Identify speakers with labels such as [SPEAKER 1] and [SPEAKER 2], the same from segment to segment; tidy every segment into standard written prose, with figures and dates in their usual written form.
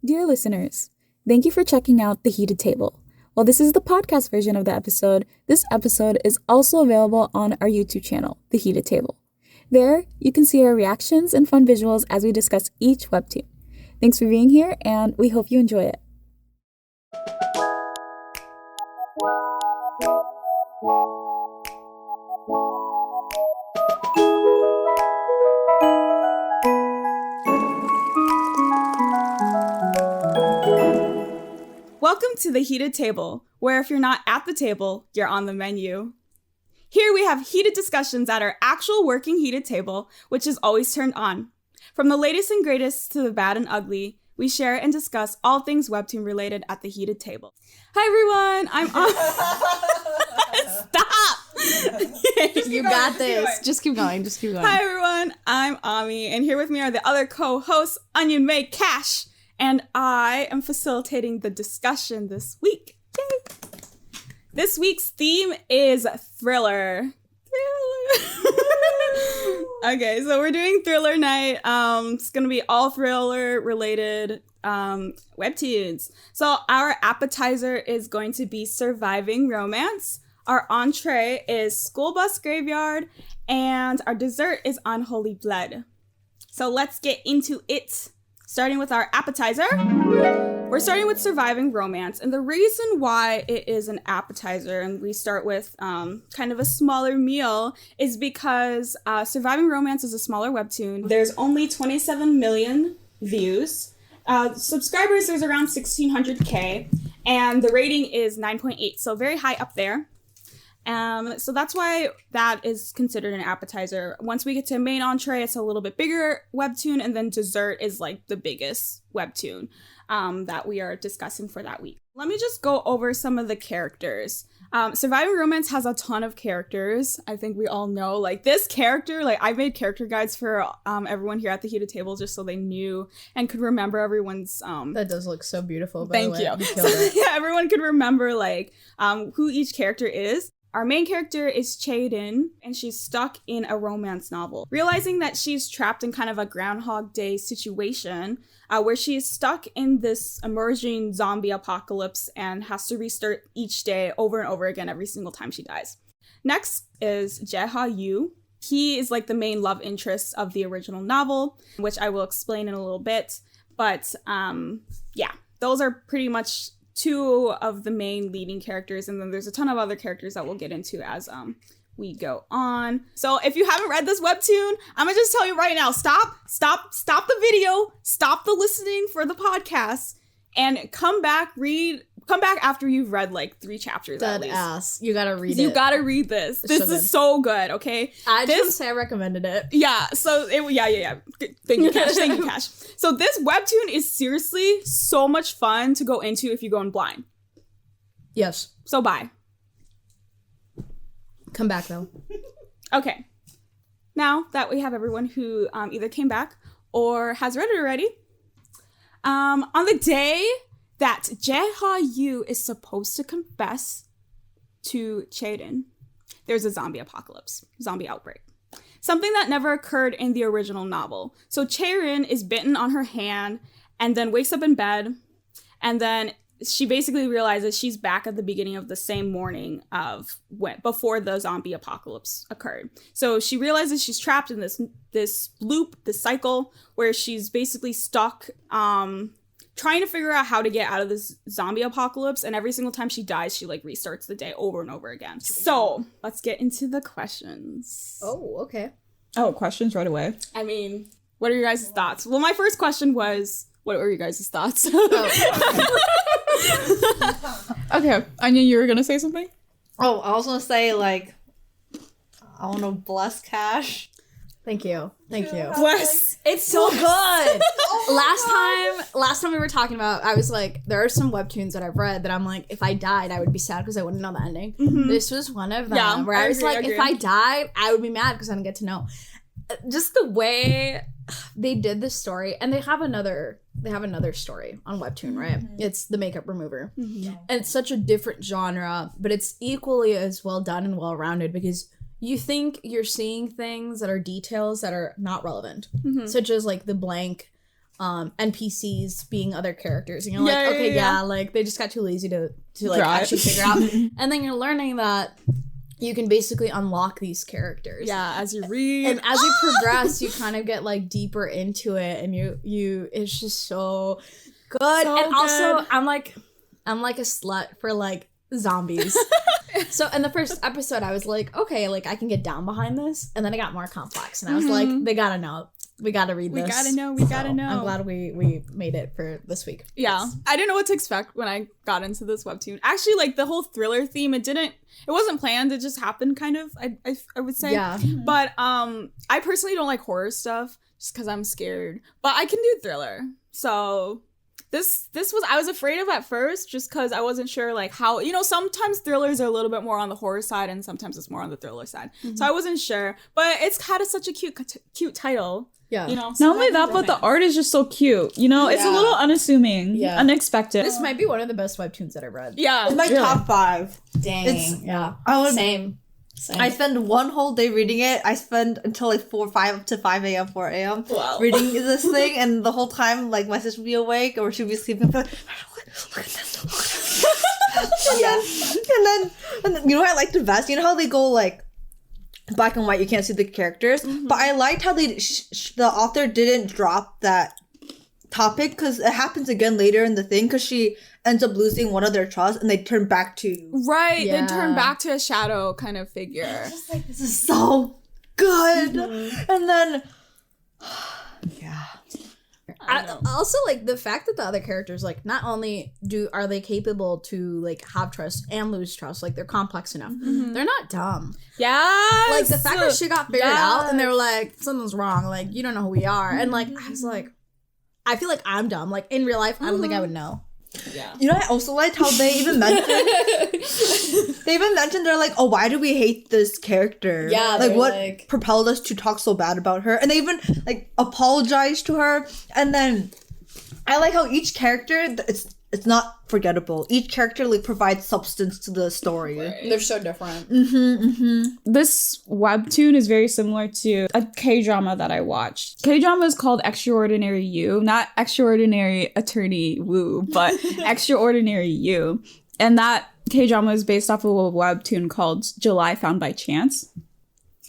[SPEAKER 1] Dear listeners, thank you for checking out The Heated Table. While this is the podcast version of the episode, this episode is also available on our YouTube channel, The Heated Table. There, you can see our reactions and fun visuals as we discuss each webtoon. Thanks for being here, and we hope you enjoy it.
[SPEAKER 2] Welcome to The Heated Table, where if you're not at the table, you're on the menu. Here we have heated discussions at our actual working heated table, which is always turned on. From the latest and greatest to the bad and ugly, we share and discuss all things webtoon related at The Heated Table. Hi everyone, I'm Stop!
[SPEAKER 3] You got this. Just keep going.
[SPEAKER 2] Hi everyone, I'm Ami, and here with me are the other co-hosts, Onion May Cash, and I am facilitating the discussion this week. Yay! This week's theme is thriller. Okay, so we're doing thriller night. It's gonna be all thriller related webtoons. So our appetizer is going to be surviving romance. Our entree is school bus graveyard, and our dessert is unholy blood. So let's get into it. Starting with our appetizer, we're starting with surviving romance. And the reason why it is an appetizer and we start with kind of a smaller meal is because surviving romance is a smaller webtoon. There's only 27 million views. Subscribers, there's around 1,600K. And the rating is 9.8, so very high up there. So that's why that is considered an appetizer. Once we get to main entree, it's a little bit bigger webtoon, and then dessert is like the biggest webtoon that we are discussing for that week. Let me just go over some of the characters. Surviving Romance has a ton of characters. I think we all know, like, this character, like, I made character guides for everyone here at the Heated Table just so they knew and could remember everyone's...
[SPEAKER 3] That does look so beautiful, by
[SPEAKER 2] Thank
[SPEAKER 3] the way.
[SPEAKER 2] you. So, yeah, everyone could remember, like, who each character is. Our main character is Chae-in, and she's stuck in a romance novel. Realizing that she's trapped in kind of a Groundhog Day situation, where she is stuck in this emerging zombie apocalypse and has to restart each day over and over again every single time she dies. Next is Jeonghyeon. He is like the main love interest of the original novel, which I will explain in a little bit. But yeah, those are pretty much two of the main leading characters, and then there's a ton of other characters that we'll get into as we go on. So if you haven't read this webtoon, I'm gonna just tell you right now, stop the video, stop the listening for the podcast, and come back after you've read like 3 chapters at least.
[SPEAKER 3] Ass. You gotta read it.
[SPEAKER 2] You gotta read this. This is so good, okay?
[SPEAKER 3] I just want to say I recommended it.
[SPEAKER 2] Yeah, so yeah. Thank you, Cash. So this webtoon is seriously so much fun to go into if you go in blind.
[SPEAKER 3] Yes.
[SPEAKER 2] So bye.
[SPEAKER 3] Come back though.
[SPEAKER 2] Okay. Now that we have everyone who either came back or has read it already, on the day that Jeonghyeon is supposed to confess to Chae-in, there's a zombie outbreak. Something that never occurred in the original novel. So Chae-in is bitten on her hand and then wakes up in bed, and then she basically realizes she's back at the beginning of the same morning of before the zombie apocalypse occurred. So she realizes she's trapped in this loop, this cycle, where she's basically stuck trying to figure out how to get out of this zombie apocalypse, and every single time she dies, she like restarts the day over and over again. So let's get into the questions.
[SPEAKER 3] Oh, okay.
[SPEAKER 4] Oh, questions right away.
[SPEAKER 2] I mean, what are your guys' thoughts? Well, my first question was, what were your guys' thoughts?
[SPEAKER 4] Okay, Anya, you were gonna say something?
[SPEAKER 5] Oh, I was gonna say, like, I want to bless Cash.
[SPEAKER 3] Thank you.
[SPEAKER 2] Bless.
[SPEAKER 3] It's so good. Last time we were talking about, I was like, there are some webtoons that I've read that I'm like, if I died, I would be sad because I wouldn't know the ending. Mm-hmm. This was one of them where I was like, if I died, I would be mad because I didn't get to know. Just the way they did this story, and they have another story on Webtoon, right? Mm-hmm. It's The Makeup Remover. Mm-hmm. And it's such a different genre, but it's equally as well done and well-rounded because you think you're seeing things that are details that are not relevant, such as like the blank NPCs being other characters, and you're like, they just got too lazy to like actually figure out. And then you're learning that you can basically unlock these characters.
[SPEAKER 2] Yeah, as you read.
[SPEAKER 3] And as you progress, you kind of get like deeper into it, and you it's just so good.
[SPEAKER 2] So
[SPEAKER 3] and
[SPEAKER 2] good.
[SPEAKER 3] also I'm like a slut for like zombies. So in the first episode I was like, okay, like I can get down behind this, and then it got more complex, and I was like, they gotta know. We gotta read this.
[SPEAKER 2] We gotta know.
[SPEAKER 3] I'm glad we made it for this week.
[SPEAKER 2] Yeah. I didn't know what to expect when I got into this webtoon. Actually, like the whole thriller theme, it wasn't planned. It just happened kind of, I would say.
[SPEAKER 3] Yeah.
[SPEAKER 2] But I personally don't like horror stuff just because I'm scared. But I can do thriller. So this was, I was afraid of at first just because I wasn't sure like how, sometimes thrillers are a little bit more on the horror side and sometimes it's more on the thriller side. So I wasn't sure. But it's had such a cute title.
[SPEAKER 3] Yeah.
[SPEAKER 4] Not only that, but the art is just so cute. It's a little unassuming, unexpected.
[SPEAKER 3] This might be one of the best webtoons that I've read.
[SPEAKER 2] Yeah.
[SPEAKER 5] It's my top 5.
[SPEAKER 6] Dang.
[SPEAKER 5] Same. I spend one whole day reading it. I spend until like 5 a.m., 4 a.m.
[SPEAKER 2] Wow.
[SPEAKER 5] reading this thing, and the whole time, like, my sister would be awake or she'd be sleeping. But look at this. and then, you know what I liked the best? You know how they go, like, black and white, you can't see the characters? Mm-hmm. But I liked how they the author didn't drop that topic, because it happens again later in the thing, because she ends up losing one of their trust and they turn back to
[SPEAKER 2] right. They turn back to a shadow kind of figure.
[SPEAKER 5] Just like, this is so good. And then
[SPEAKER 3] I also like the fact that the other characters, like, not only are they capable to like have trust and lose trust, like they're complex enough, they're not dumb.
[SPEAKER 2] Yeah,
[SPEAKER 3] like the fact that she got figured out and they were like, something's wrong, like you don't know who we are, and like I was like, I feel like I'm dumb, like in real life I don't think I would know.
[SPEAKER 2] Yeah.
[SPEAKER 5] You know, I also liked how they even mentioned they're like, oh, why do we hate this character?
[SPEAKER 3] Yeah,
[SPEAKER 5] like what
[SPEAKER 3] like,
[SPEAKER 5] propelled us to talk so bad about her? And they even like apologized to her. And then I like how each character, it's not forgettable. Each character like provides substance to the story.
[SPEAKER 2] Right.
[SPEAKER 3] They're so different.
[SPEAKER 4] This webtoon is very similar to a K-drama that I watched. K-drama is called Extraordinary You, not Extraordinary Attorney Woo, but Extraordinary You. And that K-drama is based off of a webtoon called July Found by Chance,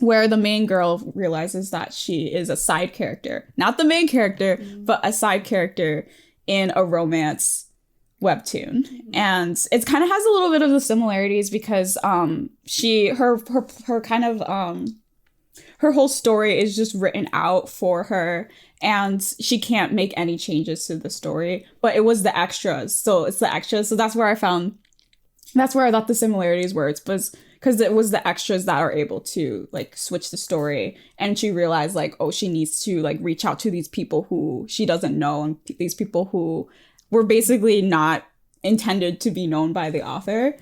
[SPEAKER 4] where the main girl realizes that she is a side character. Not the main character, but a side character in a romance webtoon. And it kind of has a little bit of the similarities because her whole story is just written out for her, and she can't make any changes to the story, but it was the extras, so it's the extras. So that's where I thought the similarities were. It's because it was the extras that are able to like switch the story, and she realized like, oh, she needs to like reach out to these people who she doesn't know, and these people who were basically not intended to be known by the author,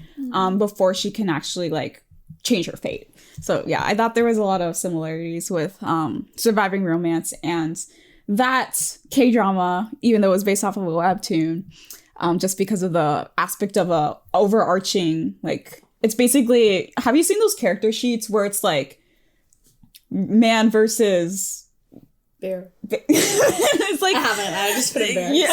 [SPEAKER 4] before she can actually like change her fate. So yeah, I thought there was a lot of similarities with Surviving Romance and that K-drama, even though it was based off of a webtoon, just because of the aspect of a overarching, like, it's basically, have you seen those character sheets where it's like man versus
[SPEAKER 3] bear?
[SPEAKER 4] It's like,
[SPEAKER 3] I haven't. I just put it bear.
[SPEAKER 4] Yeah,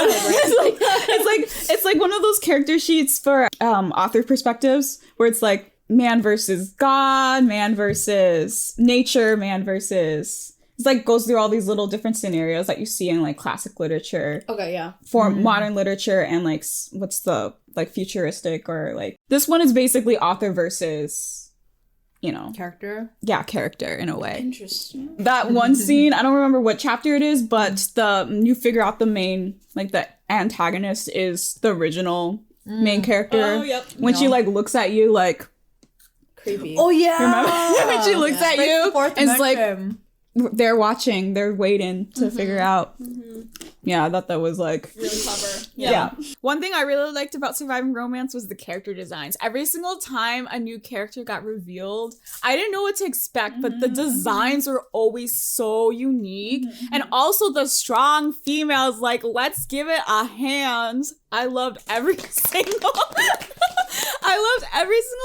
[SPEAKER 4] it's like one of those character sheets for author perspectives where it's like man versus God, man versus nature, man versus. It's like goes through all these little different scenarios that you see in like classic literature.
[SPEAKER 3] Okay, yeah.
[SPEAKER 4] For modern literature and like what's the like futuristic, or like this one is basically author versus,
[SPEAKER 5] Character?
[SPEAKER 4] Yeah, character in a way.
[SPEAKER 3] Interesting.
[SPEAKER 4] That one scene, I don't remember what chapter it is, but you figure out the main, like the antagonist is the original main character.
[SPEAKER 2] Oh, yep.
[SPEAKER 4] When she like looks at you like
[SPEAKER 3] Creepy.
[SPEAKER 5] Oh yeah.
[SPEAKER 4] Remember? When she looks at you and it's like they're watching, they're waiting to figure out. Yeah, I thought that was like
[SPEAKER 2] really clever.
[SPEAKER 4] Yeah.
[SPEAKER 2] One thing I really liked about Surviving Romance was the character designs. Every single time a new character got revealed, I didn't know what to expect, but the designs were always so unique. And also the strong females, like, let's give it a hand. I loved every single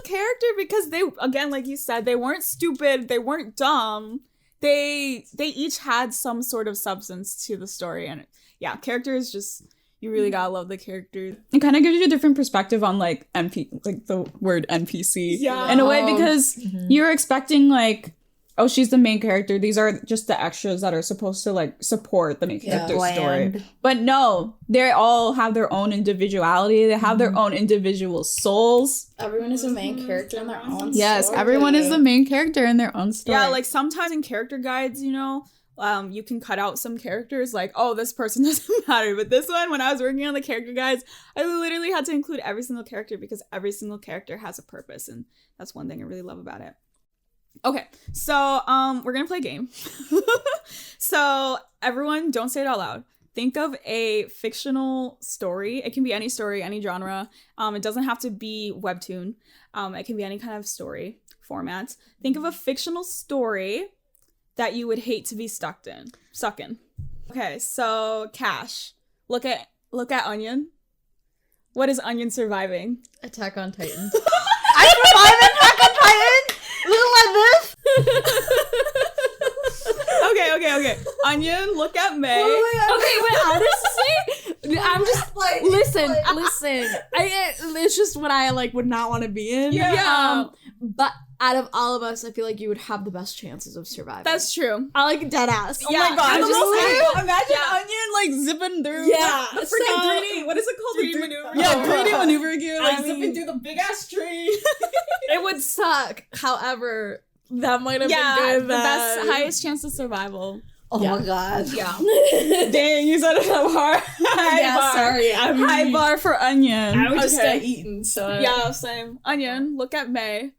[SPEAKER 2] character because they, again, like you said, they weren't stupid, they weren't dumb. They each had some sort of substance to the story, and yeah, characters just, you really gotta love the characters.
[SPEAKER 4] It kind of gives you a different perspective on like like the word NPC.
[SPEAKER 2] Yeah.
[SPEAKER 4] In a way, because you're expecting like, oh, she's the main character. These are just the extras that are supposed to like support the main character's story. But no, they all have their own individuality. They have their own individual souls.
[SPEAKER 3] Everyone is a main character in their own story.
[SPEAKER 4] Yes, everyone is the main character in their own story.
[SPEAKER 2] Yeah, like sometimes in character guides, you know, you can cut out some characters like, oh, this person doesn't matter. But this one, when I was working on the character guides, I literally had to include every single character because every single character has a purpose. And that's one thing I really love about it. Okay, so we're gonna play a game. So everyone, don't say it out loud. Think of a fictional story. It can be any story, any genre. It doesn't have to be Webtoon. It can be any kind of story format. Think of a fictional story that you would hate to be stuck in. Okay, so Cash, look at Onion. What is Onion surviving?
[SPEAKER 3] Attack on Titan.
[SPEAKER 5] I survived Attack on Titan. Looking like this.
[SPEAKER 2] Okay. Onion, look at May.
[SPEAKER 3] Okay, wait, honestly, I'm just like, listen. It's just what I like would not want to be in.
[SPEAKER 2] Yeah.
[SPEAKER 3] But out of all of us, I feel like you would have the best chances of surviving.
[SPEAKER 2] That's true.
[SPEAKER 3] I like dead ass.
[SPEAKER 2] Oh my god!
[SPEAKER 4] Imagine Onion like zipping through.
[SPEAKER 3] Yeah.
[SPEAKER 4] The freaking 3D. What is it called?
[SPEAKER 2] 3D maneuver.
[SPEAKER 4] Yeah, 3D maneuver gear. Like
[SPEAKER 3] zipping
[SPEAKER 4] through the big ass tree.
[SPEAKER 3] It would suck. However, that might have been good.
[SPEAKER 2] The best, highest chance of survival.
[SPEAKER 5] Oh my god.
[SPEAKER 2] Yeah.
[SPEAKER 4] Dang, you set it up hard.
[SPEAKER 3] Sorry.
[SPEAKER 4] High bar for Onion.
[SPEAKER 3] I would just get eaten. So
[SPEAKER 2] Yeah, same. Onion, look at May.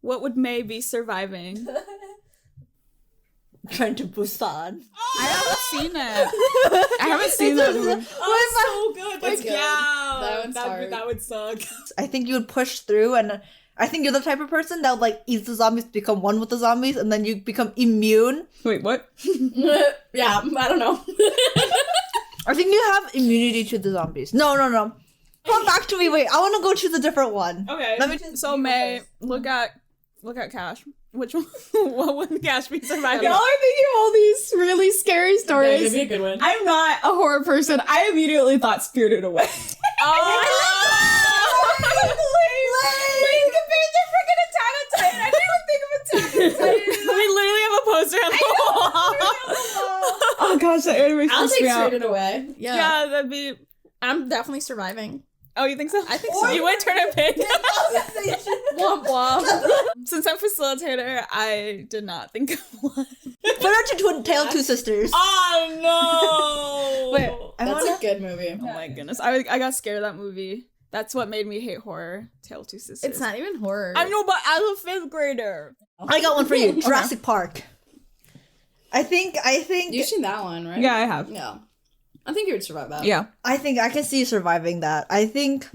[SPEAKER 2] What would May be surviving?
[SPEAKER 5] Trying to Busan.
[SPEAKER 2] I haven't seen it. I haven't seen that movie.
[SPEAKER 3] Oh, it's so good.
[SPEAKER 2] But
[SPEAKER 3] It's good. That one's hard.
[SPEAKER 2] That would suck.
[SPEAKER 5] I think you would push through, and I think you're the type of person that would like eat the zombies, become one with the zombies, and then you become immune.
[SPEAKER 4] Wait, what?
[SPEAKER 3] Yeah, I don't know.
[SPEAKER 5] I think you have immunity to the zombies. No. Come back to me. Wait, I want to go choose a different one.
[SPEAKER 2] Okay.
[SPEAKER 5] Let me
[SPEAKER 2] So May, look at Cash. Which one? What would Cash be surviving?
[SPEAKER 4] Y'all are thinking of all these really scary stories.
[SPEAKER 3] That'd be a good one.
[SPEAKER 4] I'm not a horror person. I immediately thought Spirited Away.
[SPEAKER 2] We literally have a poster on the wall.
[SPEAKER 4] Oh gosh, that anime
[SPEAKER 3] I'll
[SPEAKER 4] freaks
[SPEAKER 3] take
[SPEAKER 4] me out.
[SPEAKER 3] Spirited Away. Yeah.
[SPEAKER 2] Yeah, that'd be.
[SPEAKER 3] I'm definitely surviving.
[SPEAKER 2] Oh, you think so? I think so. You went turn a pig.
[SPEAKER 3] Womp womp.
[SPEAKER 2] Since I'm facilitator, I did not think of one.
[SPEAKER 5] Put out your Tale of Two Sisters.
[SPEAKER 2] Oh no!
[SPEAKER 5] Wait,
[SPEAKER 3] That's a good movie.
[SPEAKER 2] Oh my goodness, I got scared of that movie. That's what made me hate horror. Tale of Two Sisters.
[SPEAKER 3] It's not even horror.
[SPEAKER 2] I know, but as a 5th grader.
[SPEAKER 5] I got one for you. Jurassic Park. I think
[SPEAKER 3] You've seen that one, right?
[SPEAKER 4] Yeah, I have.
[SPEAKER 3] Yeah. I think you would survive that.
[SPEAKER 4] Yeah.
[SPEAKER 5] I can see you surviving that. I think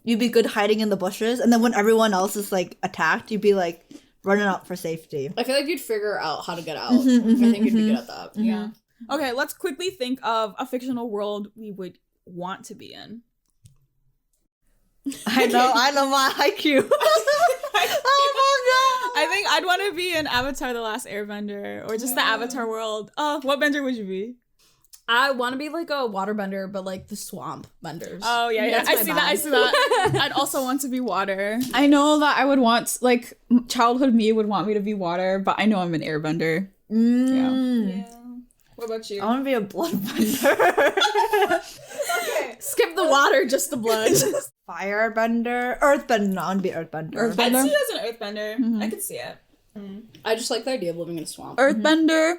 [SPEAKER 5] you'd be good hiding in the bushes, and then when everyone else is like attacked, you'd be like running out for safety.
[SPEAKER 3] I feel like you'd figure out how to get out. I think you'd be good at that.
[SPEAKER 2] Yeah. Okay, let's quickly think of a fictional world we would want to be in.
[SPEAKER 5] I know my IQ. Oh my god!
[SPEAKER 2] I think I'd want to be in Avatar: The Last Airbender, or just the Avatar world. What bender would you be?
[SPEAKER 3] I want to be like a waterbender, but like the swamp benders.
[SPEAKER 2] Oh yeah.
[SPEAKER 3] That's my
[SPEAKER 2] I see that. I'd also want to be water.
[SPEAKER 4] I know that I would want, like, childhood me would want me to be water, but I know I'm an airbender.
[SPEAKER 2] Yeah. What about you?
[SPEAKER 5] I want to be a bloodbender.
[SPEAKER 2] Okay.
[SPEAKER 3] Skip the water, just the blood.
[SPEAKER 5] Firebender, earthbender. No, I want to be earthbender.
[SPEAKER 2] I'd see it as an earthbender. I could see it.
[SPEAKER 3] I just like the idea of living in a swamp.
[SPEAKER 4] Earthbender,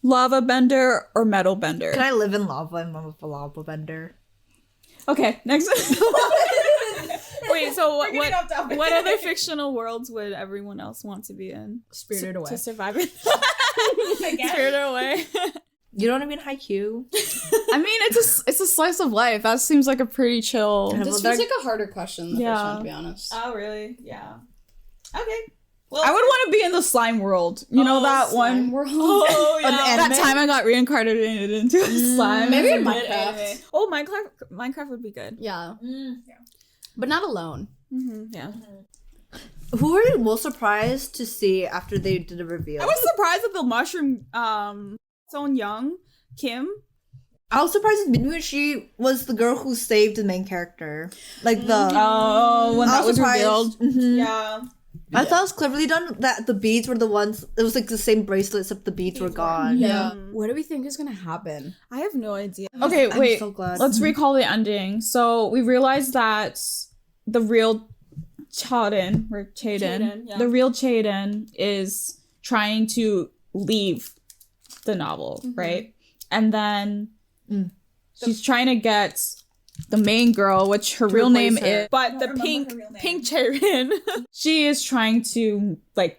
[SPEAKER 4] lava bender, or metal bender.
[SPEAKER 5] Can I live in lava and I'm a lava bender?
[SPEAKER 4] Okay, next.
[SPEAKER 2] Wait, so what other fictional worlds would everyone else want to be in?
[SPEAKER 3] Spirited Away.
[SPEAKER 2] To survive it. Spirited Away.
[SPEAKER 5] You don't want to be in Haikyuu?
[SPEAKER 4] I mean, it's a slice of life. That seems like a pretty chill.
[SPEAKER 3] This feels like a harder question than the first one, to be honest.
[SPEAKER 2] Oh, really? Yeah. Okay. Well,
[SPEAKER 4] I would want to be in the slime world. You know that one?
[SPEAKER 3] World.
[SPEAKER 2] Oh, yeah.
[SPEAKER 4] That time I got reincarnated into a slime.
[SPEAKER 3] Maybe in Minecraft.
[SPEAKER 2] Oh, Minecraft would be good.
[SPEAKER 3] Yeah. But not alone.
[SPEAKER 2] Yeah.
[SPEAKER 5] Who are you most surprised to see after they did a reveal?
[SPEAKER 2] I was surprised that the mushroom, Jeonghyeon, Kim,
[SPEAKER 5] I was surprised with Minwoo. She was the girl who saved the main character. Like
[SPEAKER 4] when that was revealed.
[SPEAKER 5] Mm-hmm.
[SPEAKER 2] Yeah.
[SPEAKER 5] I thought it was cleverly done that the beads were the ones. It was like the same bracelet, except the beads were gone.
[SPEAKER 3] Yeah. What do we think is gonna happen?
[SPEAKER 2] I have no idea.
[SPEAKER 4] Okay, wait.
[SPEAKER 5] so glad.
[SPEAKER 4] Let's recall the ending. So we realized that the real Chaden, the real Chaden is trying to leave the novel, right? And then she's trying to get the main girl, which her real name is,
[SPEAKER 2] but the pink Chaden.
[SPEAKER 4] she is trying to like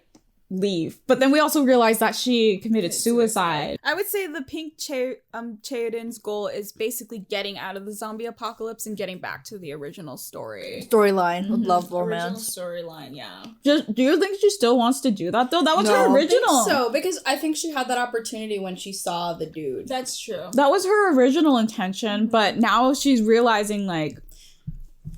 [SPEAKER 4] leave. But then we also realized that she committed suicide.
[SPEAKER 2] I would say the pink Chaden's goal is basically getting out of the zombie apocalypse and getting back to the original
[SPEAKER 5] Storyline with love romance.
[SPEAKER 2] Storyline, yeah.
[SPEAKER 4] Do you think she still wants to do that though? That was her original.
[SPEAKER 3] So because I think she had that opportunity when she saw the dude.
[SPEAKER 2] That's true.
[SPEAKER 4] That was her original intention, but now she's realizing like,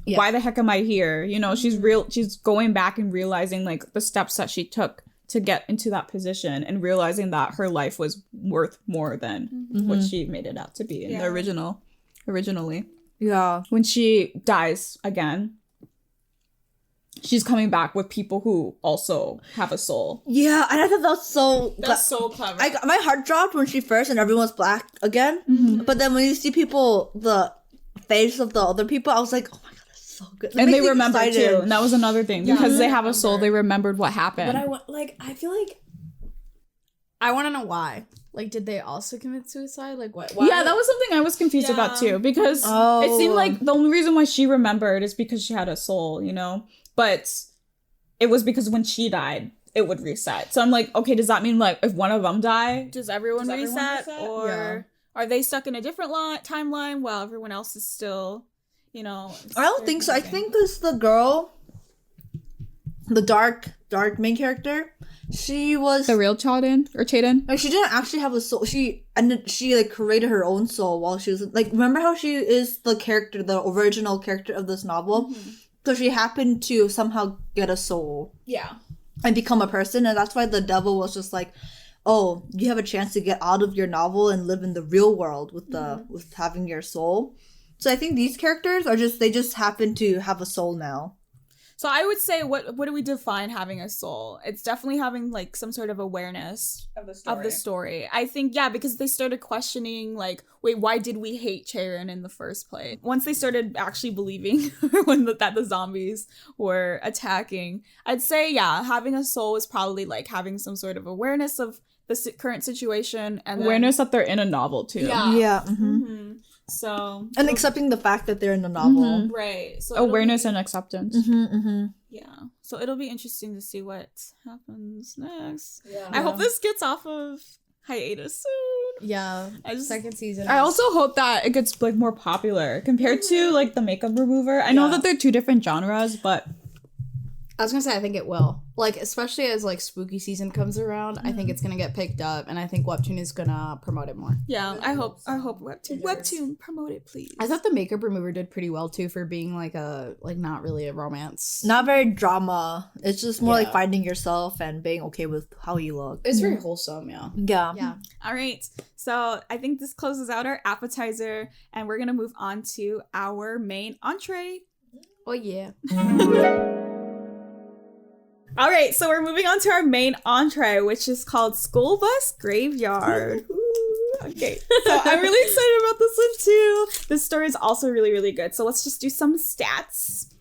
[SPEAKER 4] why the heck am I here? You know, she's going back and realizing like the steps that she took to get into that position and realizing that her life was worth more than what she made it out to be in the originally.
[SPEAKER 5] Yeah.
[SPEAKER 4] When she dies again, she's coming back with people who also have a soul.
[SPEAKER 5] Yeah, and I thought
[SPEAKER 2] that's so clever.
[SPEAKER 5] My heart dropped when she first and everyone's black again. But then when you see the face of the other people, I was like, oh my god, that's so good.
[SPEAKER 4] And they remember too. And that was another thing. Because they have a soul, they remembered what happened.
[SPEAKER 3] But I feel like I want to know why. Like, did they also commit suicide? Like, what? Why?
[SPEAKER 4] Yeah, that was something I was confused about too. Because it seemed like the only reason why she remembered is because she had a soul, you know? But it was because when she died, it would reset. So I'm like, okay, does that mean like if one of them die,
[SPEAKER 2] does everyone reset? Or are they stuck in a different timeline while everyone else is still, you know?
[SPEAKER 5] I don't think so. I think because the girl, the dark main character, she was
[SPEAKER 4] the real Chaden?
[SPEAKER 5] Like, she didn't actually have a soul. She like created her own soul while she was like. Remember how she is the original character of this novel? So she happened to somehow get a soul.
[SPEAKER 2] Yeah.
[SPEAKER 5] And become a person, and that's why the devil was just like, oh, you have a chance to get out of your novel and live in the real world with having your soul. So I think these characters they just happen to have a soul now.
[SPEAKER 2] So I would say, what do we define having a soul? It's definitely having like some sort of awareness of the story. I think, because they started questioning like, wait, why did we hate Charon in the first place? Once they started actually believing that the zombies were attacking, I'd say, having a soul was probably like having some sort of awareness of the current situation and
[SPEAKER 4] awareness that they're in a novel too.
[SPEAKER 5] Yeah.
[SPEAKER 2] So
[SPEAKER 5] and accepting the fact that they're in the novel,
[SPEAKER 2] right? So
[SPEAKER 4] awareness and acceptance.
[SPEAKER 2] Yeah. So it'll be interesting to see what happens next.
[SPEAKER 3] Yeah.
[SPEAKER 2] I hope this gets off of hiatus soon.
[SPEAKER 3] Yeah. Second season.
[SPEAKER 4] I also hope that it gets like more popular compared to like the makeup remover. I know that they're two different genres, but
[SPEAKER 3] I was gonna say I think it will. Like, especially as like spooky season comes around, I think it's gonna get picked up, and I think Webtoon is gonna promote it more.
[SPEAKER 2] Yeah, I hope Webtoon promote it, please.
[SPEAKER 3] I thought the makeup remover did pretty well too for being like not really a romance.
[SPEAKER 5] Not very drama. It's just more like finding yourself and being okay with how you look.
[SPEAKER 3] It's very wholesome, yeah.
[SPEAKER 5] Yeah.
[SPEAKER 2] All right. So I think this closes out our appetizer, and we're gonna move on to our main entree.
[SPEAKER 3] Oh yeah.
[SPEAKER 2] All right, so we're moving on to our main entree, which is called School Bus Graveyard. Okay, so I'm really excited about this one too. This story is also really, really good. So let's just do some stats.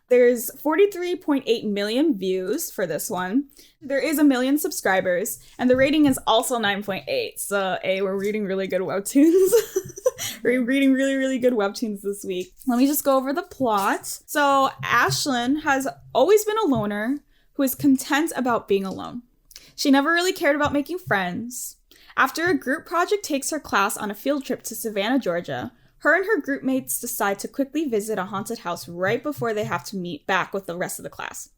[SPEAKER 2] There's 43.8 million views for this one. There is 1 million subscribers, and the rating is also 9.8. So, we're reading really good webtoons. We're reading really, really good webtoons this week. Let me just go over the plot. So, Ashlyn has always been a loner who is content about being alone. She never really cared about making friends. After a group project takes her class on a field trip to Savannah, Georgia, her and her group mates decide to quickly visit a haunted house right before they have to meet back with the rest of the class.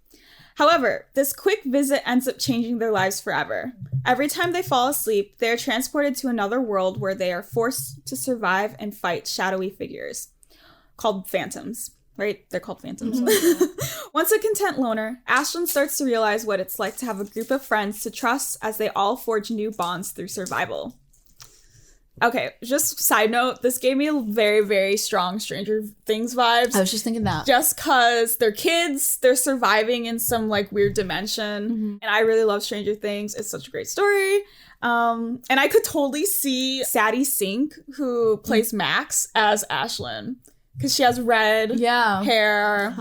[SPEAKER 2] However, this quick visit ends up changing their lives forever. Every time they fall asleep, they are transported to another world where they are forced to survive and fight shadowy figures called phantoms. Right? They're called phantoms. Once a content loner, Ashlyn starts to realize what it's like to have a group of friends to trust as they all forge new bonds through survival. Okay, just side note, this gave me a very, very strong Stranger Things vibes.
[SPEAKER 3] I was just thinking that.
[SPEAKER 2] Just because they're kids, they're surviving in some like weird dimension. And I really love Stranger Things. It's such a great story. And I could totally see Sadie Sink, who plays Max, as Ashlyn. Because she has red hair,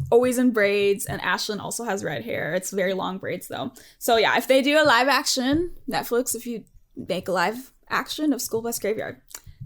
[SPEAKER 2] always in braids, and Ashlyn also has red hair. It's very long braids, though. So yeah, if they do a live action, Netflix, if you make a live action of School Bus Graveyard,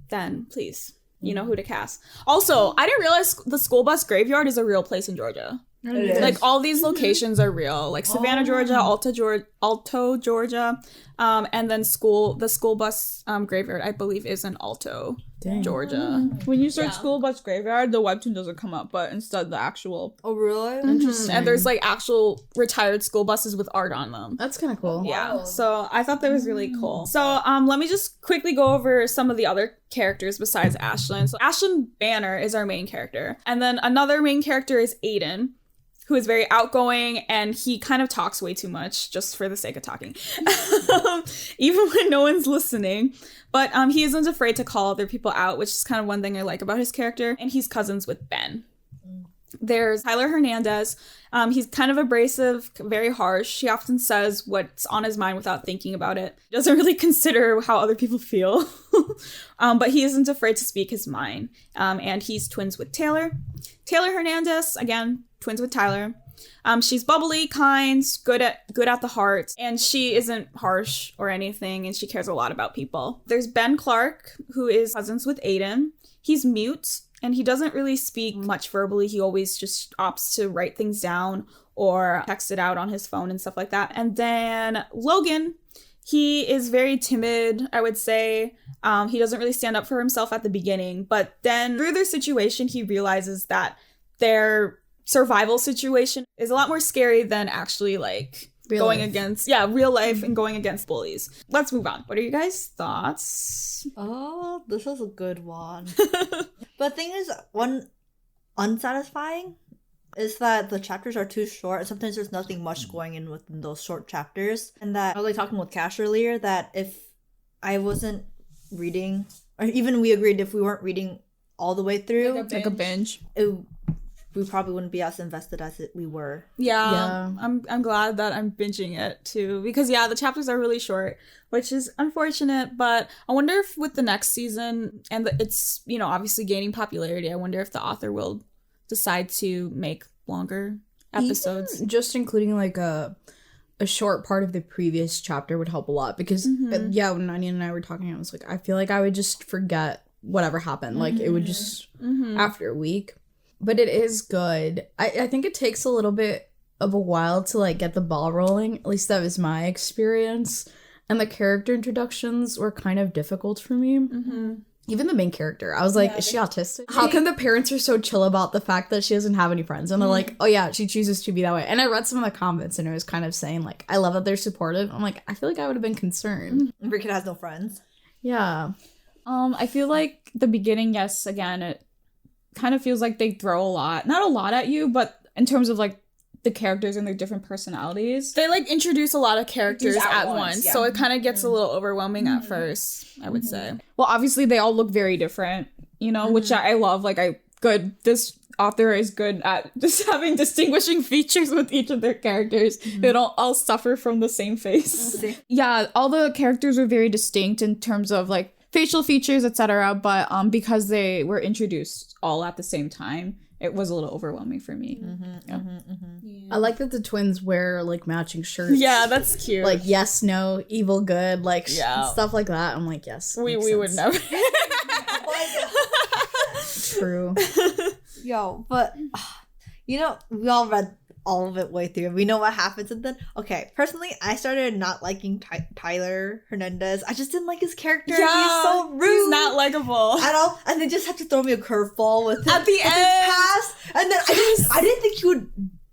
[SPEAKER 2] then please, you know who to cast. Also, I didn't realize the School Bus Graveyard is a real place in Georgia. Like all these locations are real, like Savannah, Georgia, Alto, Georgia, and then the school bus graveyard, I believe, is in Alto, Georgia.
[SPEAKER 4] When you search School Bus Graveyard, the webtoon doesn't come up, but instead the actual.
[SPEAKER 5] Oh, really?
[SPEAKER 2] Interesting. And there's like actual retired school buses with art on them.
[SPEAKER 3] That's kind of cool.
[SPEAKER 2] Yeah. Wow. So I thought that was really cool. So let me just quickly go over some of the other characters besides Ashlyn. So Ashlyn Banner is our main character, and then another main character is Aiden, who is very outgoing, and he kind of talks way too much just for the sake of talking, even when no one's listening. But he isn't afraid to call other people out, which is kind of one thing I like about his character. And he's cousins with Ben. There's Tyler Hernandez. He's kind of abrasive, very harsh. He often says what's on his mind without thinking about it. He doesn't really consider how other people feel. But he isn't afraid to speak his mind. And he's twins with Taylor. Taylor Hernandez, again, twins with Tyler. She's bubbly, kind, good at the heart, and she isn't harsh or anything, and she cares a lot about people. There's Ben Clark, who is cousins with Aiden. He's mute, and he doesn't really speak much verbally. He always just opts to write things down or text it out on his phone and stuff like that. And then Logan, he is very timid, I would say. He doesn't really stand up for himself at the beginning, but then through their situation, he realizes that their survival situation is a lot more scary than actually like going against real life and going against bullies. Let's move on. What are you guys' thoughts?
[SPEAKER 5] Oh, this is a good one. But the thing is, one unsatisfying is that the chapters are too short, and sometimes there's nothing much going in within those short chapters. And that I was like talking with Cash earlier, that if I wasn't reading, or even we agreed if we weren't reading all the way through,
[SPEAKER 4] like a binge,
[SPEAKER 5] we probably wouldn't be as invested as we were.
[SPEAKER 2] Yeah. I'm glad that I'm binging it too, because the chapters are really short, which is unfortunate. But I wonder if with the next season, and it's obviously gaining popularity, I wonder if the author will decide to make longer episodes.
[SPEAKER 3] Even just including like a short part of the previous chapter would help a lot, because when Anya and I were talking, I was like, I feel like I would just forget whatever happened. Like it would just after a week. But it is good. I think it takes a little bit of a while to like get the ball rolling. At least that was my experience. And the character introductions were kind of difficult for me. Even the main character. I was like, is she autistic? How come the parents are so chill about the fact that she doesn't have any friends? And they're like, oh yeah, she chooses to be that way. And I read some of the comments and it was kind of saying like, I love that they're supportive. I'm like, I feel like I would have been concerned.
[SPEAKER 5] Every kid has no friends.
[SPEAKER 3] Yeah.
[SPEAKER 4] I feel like the beginning, again, it kind of feels like they throw not a lot at you, but in terms of like the characters and their different personalities,
[SPEAKER 2] they like introduce a lot of characters at once. So it kind of gets a little overwhelming at first, I would say.
[SPEAKER 4] Well, obviously they all look very different, which I love. Like this author is good at just having distinguishing features with each of their characters. They don't all suffer from the same face. All the characters are very distinct in terms of like facial features, etc. But because they were introduced all at the same time, it was a little overwhelming for me.
[SPEAKER 3] I like that the twins wear like matching shirts.
[SPEAKER 2] Yeah, that's cute.
[SPEAKER 3] Like yes, no, evil, good, like stuff like that. I'm like, yes,
[SPEAKER 2] we would never.
[SPEAKER 3] True.
[SPEAKER 5] Yo, but we all read all of it way through. We know what happens, and then personally, I started not liking Tyler Hernandez. I just didn't like his character. He's so rude.
[SPEAKER 2] He's not likable
[SPEAKER 5] at all, and they just had to throw me a curveball with him
[SPEAKER 2] at the end.
[SPEAKER 5] His past, and then I didn't think he would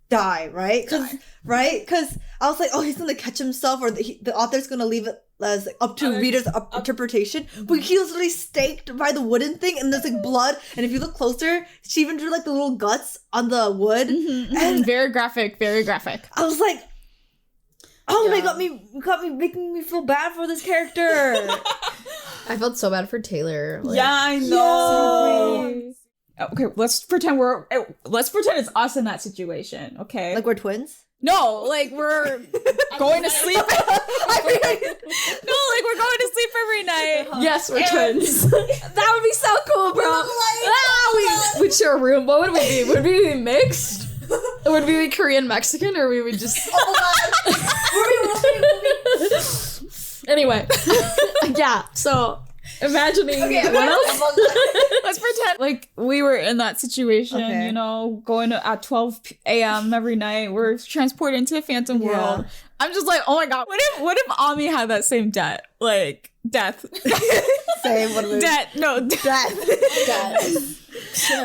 [SPEAKER 5] die, right? Because I was like, oh, he's gonna catch himself, or the author's gonna leave it as like, up to readers' interpretation. But he was really staked by the wooden thing, and there's like blood. And if you look closer, she even drew like the little guts on the wood.
[SPEAKER 4] And very graphic, very graphic.
[SPEAKER 5] I was like, Oh, they got me making me feel bad for this character.
[SPEAKER 3] I felt so bad for Taylor.
[SPEAKER 2] Yeah, I know.
[SPEAKER 4] Okay, let's pretend it's us in that situation, okay?
[SPEAKER 5] Like we're twins?
[SPEAKER 4] No, like we're going to sleep. No, like we're going to sleep every night.
[SPEAKER 3] Yes, we're twins. That would be so cool, bro. We'd share a room. What would we be? Would we be mixed? Would we be Korean Mexican, or we would just? Anyway, yeah. So imagining what else?
[SPEAKER 4] Let's pretend like we were in that situation,
[SPEAKER 5] Okay.
[SPEAKER 4] you know, going at 12 a.m. every night. We're transported into a phantom world. I'm just like, oh my god, what if Ami had that same death? Like, death.
[SPEAKER 5] Same. What we
[SPEAKER 4] Death. No, death.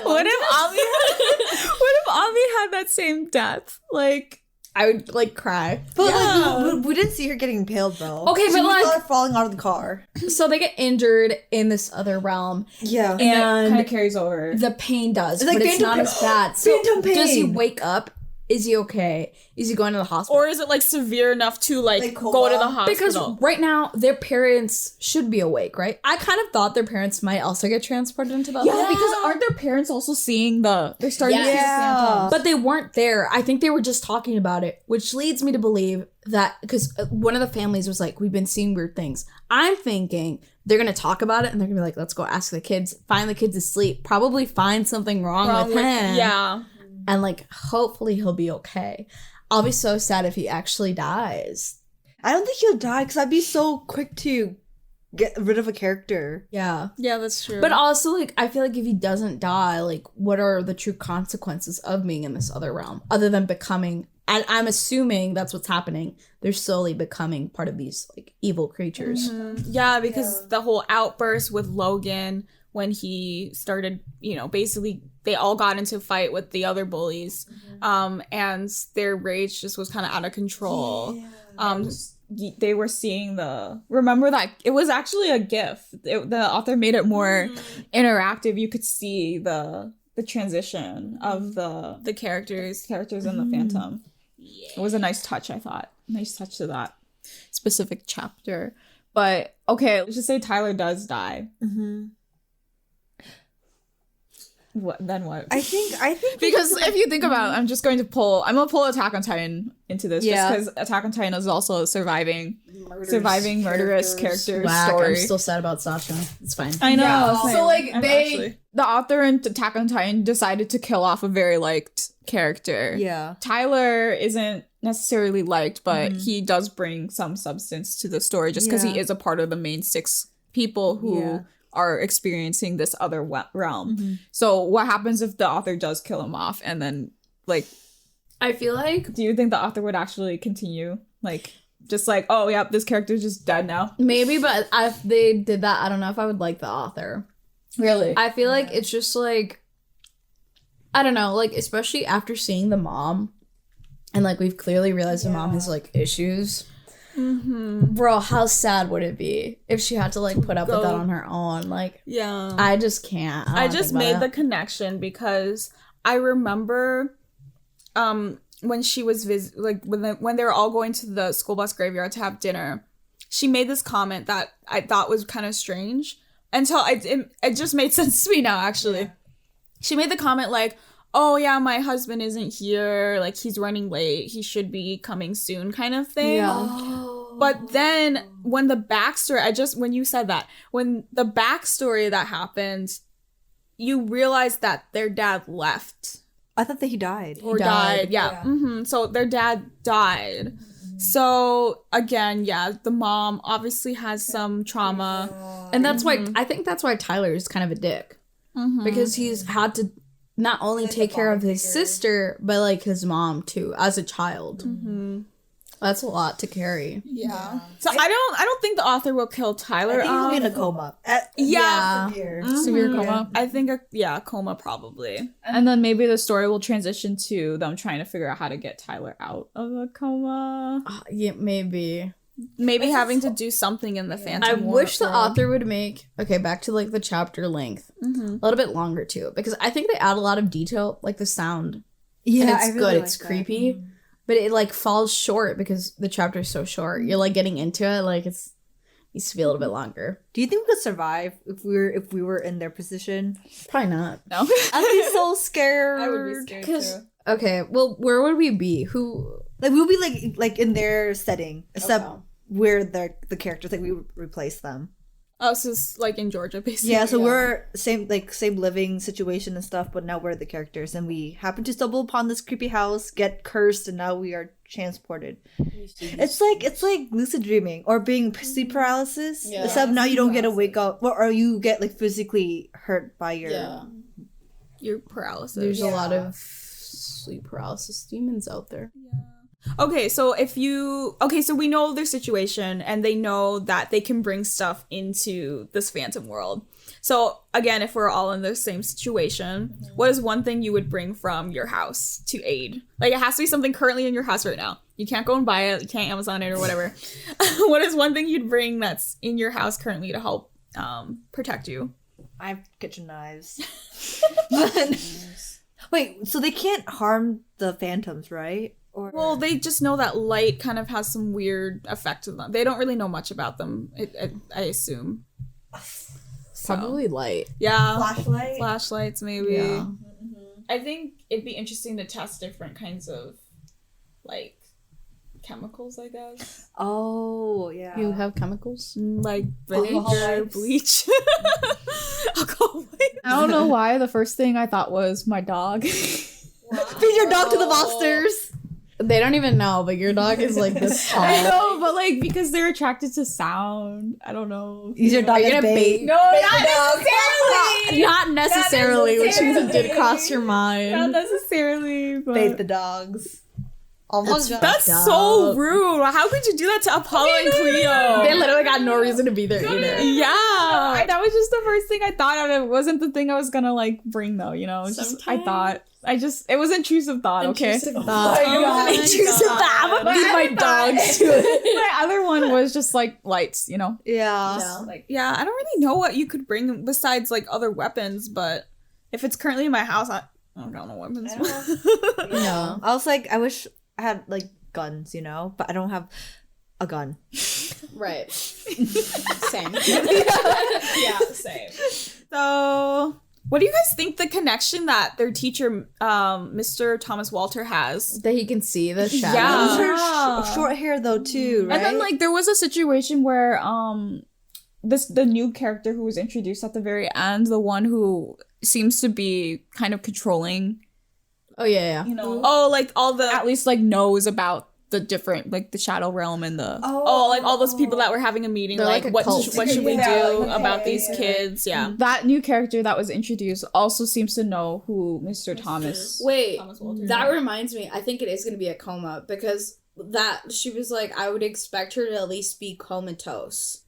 [SPEAKER 4] What if Ami had that same death? Like,
[SPEAKER 3] I would like cry.
[SPEAKER 5] But like, we didn't see her getting impaled though.
[SPEAKER 3] Okay, but
[SPEAKER 5] we
[SPEAKER 3] like-
[SPEAKER 5] saw her falling out of the car.
[SPEAKER 3] So they get injured in this other realm,
[SPEAKER 5] Yeah.
[SPEAKER 4] and
[SPEAKER 3] and
[SPEAKER 4] kind of carries over.
[SPEAKER 3] the pain does,
[SPEAKER 5] It's like
[SPEAKER 3] but it's
[SPEAKER 5] phantom
[SPEAKER 3] not
[SPEAKER 5] pain.
[SPEAKER 3] as bad. So
[SPEAKER 5] Phantom pain.
[SPEAKER 3] does he wake up? Is he okay? Is he going to the hospital?
[SPEAKER 2] Or is it like severe enough to like
[SPEAKER 5] Like
[SPEAKER 2] go to the
[SPEAKER 5] coma?
[SPEAKER 3] Because
[SPEAKER 2] hospital?
[SPEAKER 3] right now their parents should be awake, right? I kind of thought their parents might also get transported into the
[SPEAKER 4] Yeah, because aren't their parents also seeing they're starting to see the
[SPEAKER 5] Yeah.
[SPEAKER 4] phantoms?
[SPEAKER 3] but they weren't there. I think they were just talking about it, which leads me to believe that because one of the families was like, we've been seeing weird things. I'm thinking they're going to talk about it and they're going to be like, let's go ask the kids, find the kids asleep, probably find something wrong with him.
[SPEAKER 2] Yeah.
[SPEAKER 3] And like, hopefully he'll be okay. I'll be so sad if he actually dies.
[SPEAKER 5] I don't think he'll die because I'd be so quick to get rid of a character.
[SPEAKER 3] Yeah.
[SPEAKER 2] Yeah, that's true.
[SPEAKER 3] But also, like, I feel like if he doesn't die, like, what are the true consequences of being in this other realm? Other than becoming, and I'm assuming that's what's happening. They're slowly becoming part of these, like, evil creatures.
[SPEAKER 2] yeah, because the whole outburst with Logan when he started, you know, basically they all got into a fight with the other bullies, and their rage just was kind of out of control.
[SPEAKER 4] They were seeing remember that it was actually a GIF. The author made it more interactive. You could see the transition of the characters in the Phantom. It was a nice touch, I thought. Nice touch to that specific chapter. But okay, let's just say Tyler does die. What then? What?
[SPEAKER 5] I think
[SPEAKER 4] Because if you think about it, I'm gonna pull Attack on Titan into this
[SPEAKER 5] Yeah.
[SPEAKER 4] just because Attack on Titan is also a surviving murderous character
[SPEAKER 3] Whack,
[SPEAKER 4] story.
[SPEAKER 3] I'm still sad about Sasha. It's fine.
[SPEAKER 4] I know.
[SPEAKER 2] Yeah.
[SPEAKER 4] same.
[SPEAKER 3] So, like,
[SPEAKER 4] The author in Attack on Titan decided to kill off a very liked character.
[SPEAKER 5] Yeah.
[SPEAKER 4] Tyler isn't necessarily liked, but he does bring some substance to the story just because he
[SPEAKER 5] Yeah.
[SPEAKER 4] is a part of the main 6 people who are experiencing this other realm. So what happens if the author does kill him off and then, like,
[SPEAKER 3] I feel like
[SPEAKER 4] do you think the author would actually continue? Like, just like, oh, yeah, this character's just dead now?
[SPEAKER 3] maybe, but if they did that, I don't know if I would like the author.
[SPEAKER 4] Really?
[SPEAKER 3] I feel like it's just like, I don't know, like, especially after seeing the mom, and like we've clearly realized the mom has like issues. Bro, how sad would it be if she had to like put up with that on her own? Like,
[SPEAKER 2] Yeah.
[SPEAKER 3] I just can't.
[SPEAKER 2] I just made the connection because I remember when she was when they were all going to the school bus graveyard to have dinner, she made this comment that I thought was kind of strange until it just made sense to me now, actually. She made the comment like, oh yeah, my husband isn't here, like he's running late, he should be coming soon, kind of thing. But then when the backstory, when you said that, when the backstory that happened, you realize that their dad left
[SPEAKER 5] I thought that he died.
[SPEAKER 2] or died. Yeah. So their dad died. So again, yeah, the mom obviously has some trauma.
[SPEAKER 3] and that's why I think that's why Tyler is kind of a dick because he's had to not only take care of his sister but like his mom too as a child. That's a lot to carry.
[SPEAKER 2] Yeah. So I don't think the author will kill Tyler.
[SPEAKER 5] I think he'll be in a coma.
[SPEAKER 2] Yeah.
[SPEAKER 4] Severe coma.
[SPEAKER 2] I think a coma probably.
[SPEAKER 4] And then maybe the story will transition to them trying to figure out how to get Tyler out of a coma.
[SPEAKER 3] Yeah, maybe.
[SPEAKER 2] Maybe having to do something in the Phantom
[SPEAKER 3] I
[SPEAKER 2] War
[SPEAKER 3] wish the
[SPEAKER 2] world.
[SPEAKER 3] author would make back to like the chapter length a little bit longer too, because I think they add a lot of detail, like the sound.
[SPEAKER 5] Yeah,
[SPEAKER 3] And it's
[SPEAKER 5] I really
[SPEAKER 3] good.
[SPEAKER 5] like
[SPEAKER 3] It's
[SPEAKER 5] that.
[SPEAKER 3] creepy. But it like falls short because the chapter is so short. You're like getting into it, like it's needs to be a little bit longer.
[SPEAKER 5] Do you think we could survive if we were in their position?
[SPEAKER 3] Probably not.
[SPEAKER 4] No.
[SPEAKER 5] I'd be so scared.
[SPEAKER 4] I would be scared too.
[SPEAKER 3] Okay, well, where would we be? Who?
[SPEAKER 5] Like we'll be like in their setting, except we're the characters. Like we would replace them.
[SPEAKER 2] Us is like in Georgia, basically.
[SPEAKER 5] Yeah, so we're same living situation and stuff, but now we're the characters, and we happen to stumble upon this creepy house, get cursed, and now we are transported. It's like lucid dreaming or being sleep paralysis, except now you don't get to wake up, or you get like physically hurt by
[SPEAKER 2] your paralysis.
[SPEAKER 3] There's a lot of sleep paralysis demons out there.
[SPEAKER 2] Okay, so we know their situation and they know that they can bring stuff into this phantom world. So again, if we're all in the same situation, what is one thing you would bring from your house to aid? Like it has to be something currently in your house right now. You can't go and buy it, you can't Amazon it or whatever. What is one thing you'd bring that's in your house currently to help protect you?
[SPEAKER 5] I have kitchen knives. Wait, so they can't harm the phantoms, right?
[SPEAKER 2] Well, they just know that light kind of has some weird effect to them. They don't really know much about them, I assume.
[SPEAKER 3] Probably light.
[SPEAKER 2] Yeah.
[SPEAKER 5] Flashlights,
[SPEAKER 2] maybe.
[SPEAKER 3] Yeah.
[SPEAKER 4] I think it'd be interesting to test different kinds of, like, chemicals, I guess.
[SPEAKER 5] Oh, yeah.
[SPEAKER 3] You have chemicals?
[SPEAKER 2] Like vinegar, bleach. Alcohol wipes.
[SPEAKER 4] I don't know why. The first thing I thought was my dog.
[SPEAKER 5] Feed your dog to the monsters.
[SPEAKER 3] They don't even know, but your dog is like this tall.
[SPEAKER 4] I know, but like because they're attracted to sound. I don't know.
[SPEAKER 5] Use your dog as bait.
[SPEAKER 4] No, not necessarily.
[SPEAKER 3] Not necessarily, which means it did cross your mind.
[SPEAKER 4] Not necessarily, but
[SPEAKER 5] Bait the dogs.
[SPEAKER 2] That's so rude. How could you do that to Apollo and Cleo?
[SPEAKER 3] They literally got no reason to be there either.
[SPEAKER 2] Yeah.
[SPEAKER 4] That was just the first thing I thought of. It wasn't the thing I was gonna like bring though, you know. It was intrusive thought, okay?
[SPEAKER 3] Intrusive thought.
[SPEAKER 2] Intrusive thought.
[SPEAKER 3] I'm gonna feed my dogs to it.
[SPEAKER 4] My other one was just like lights, you know.
[SPEAKER 5] Yeah.
[SPEAKER 2] Yeah, I don't really know what you could bring besides like other weapons, but if it's currently in my house, I don't got no weapons.
[SPEAKER 3] No.
[SPEAKER 5] I was like, I wish I had like guns, you know, but I don't have a gun.
[SPEAKER 3] Right. Same.
[SPEAKER 2] Yeah, same. So, what do you guys think the connection that their teacher, Mr. Thomas Walter, has?
[SPEAKER 3] That he can see the shadows.
[SPEAKER 2] Yeah.
[SPEAKER 5] Short hair though too, right?
[SPEAKER 4] And then like there was a situation where the new character who was introduced at the very end, the one who seems to be kind of controlling,
[SPEAKER 3] Oh yeah.
[SPEAKER 4] you know,
[SPEAKER 2] Oh, like all the
[SPEAKER 4] at least like knows about the different like the shadow realm and the
[SPEAKER 2] like all those people that were having a meeting,
[SPEAKER 3] They're
[SPEAKER 2] like
[SPEAKER 3] like a
[SPEAKER 2] what
[SPEAKER 3] cult.
[SPEAKER 2] should we do about these kids? Yeah.
[SPEAKER 4] that new character that was introduced also seems to know who Mr. Thomas.
[SPEAKER 3] Wait,
[SPEAKER 4] Thomas Walter.
[SPEAKER 3] that reminds me. I think it is going to be a coma because that she was like, I would expect her to at least be comatose,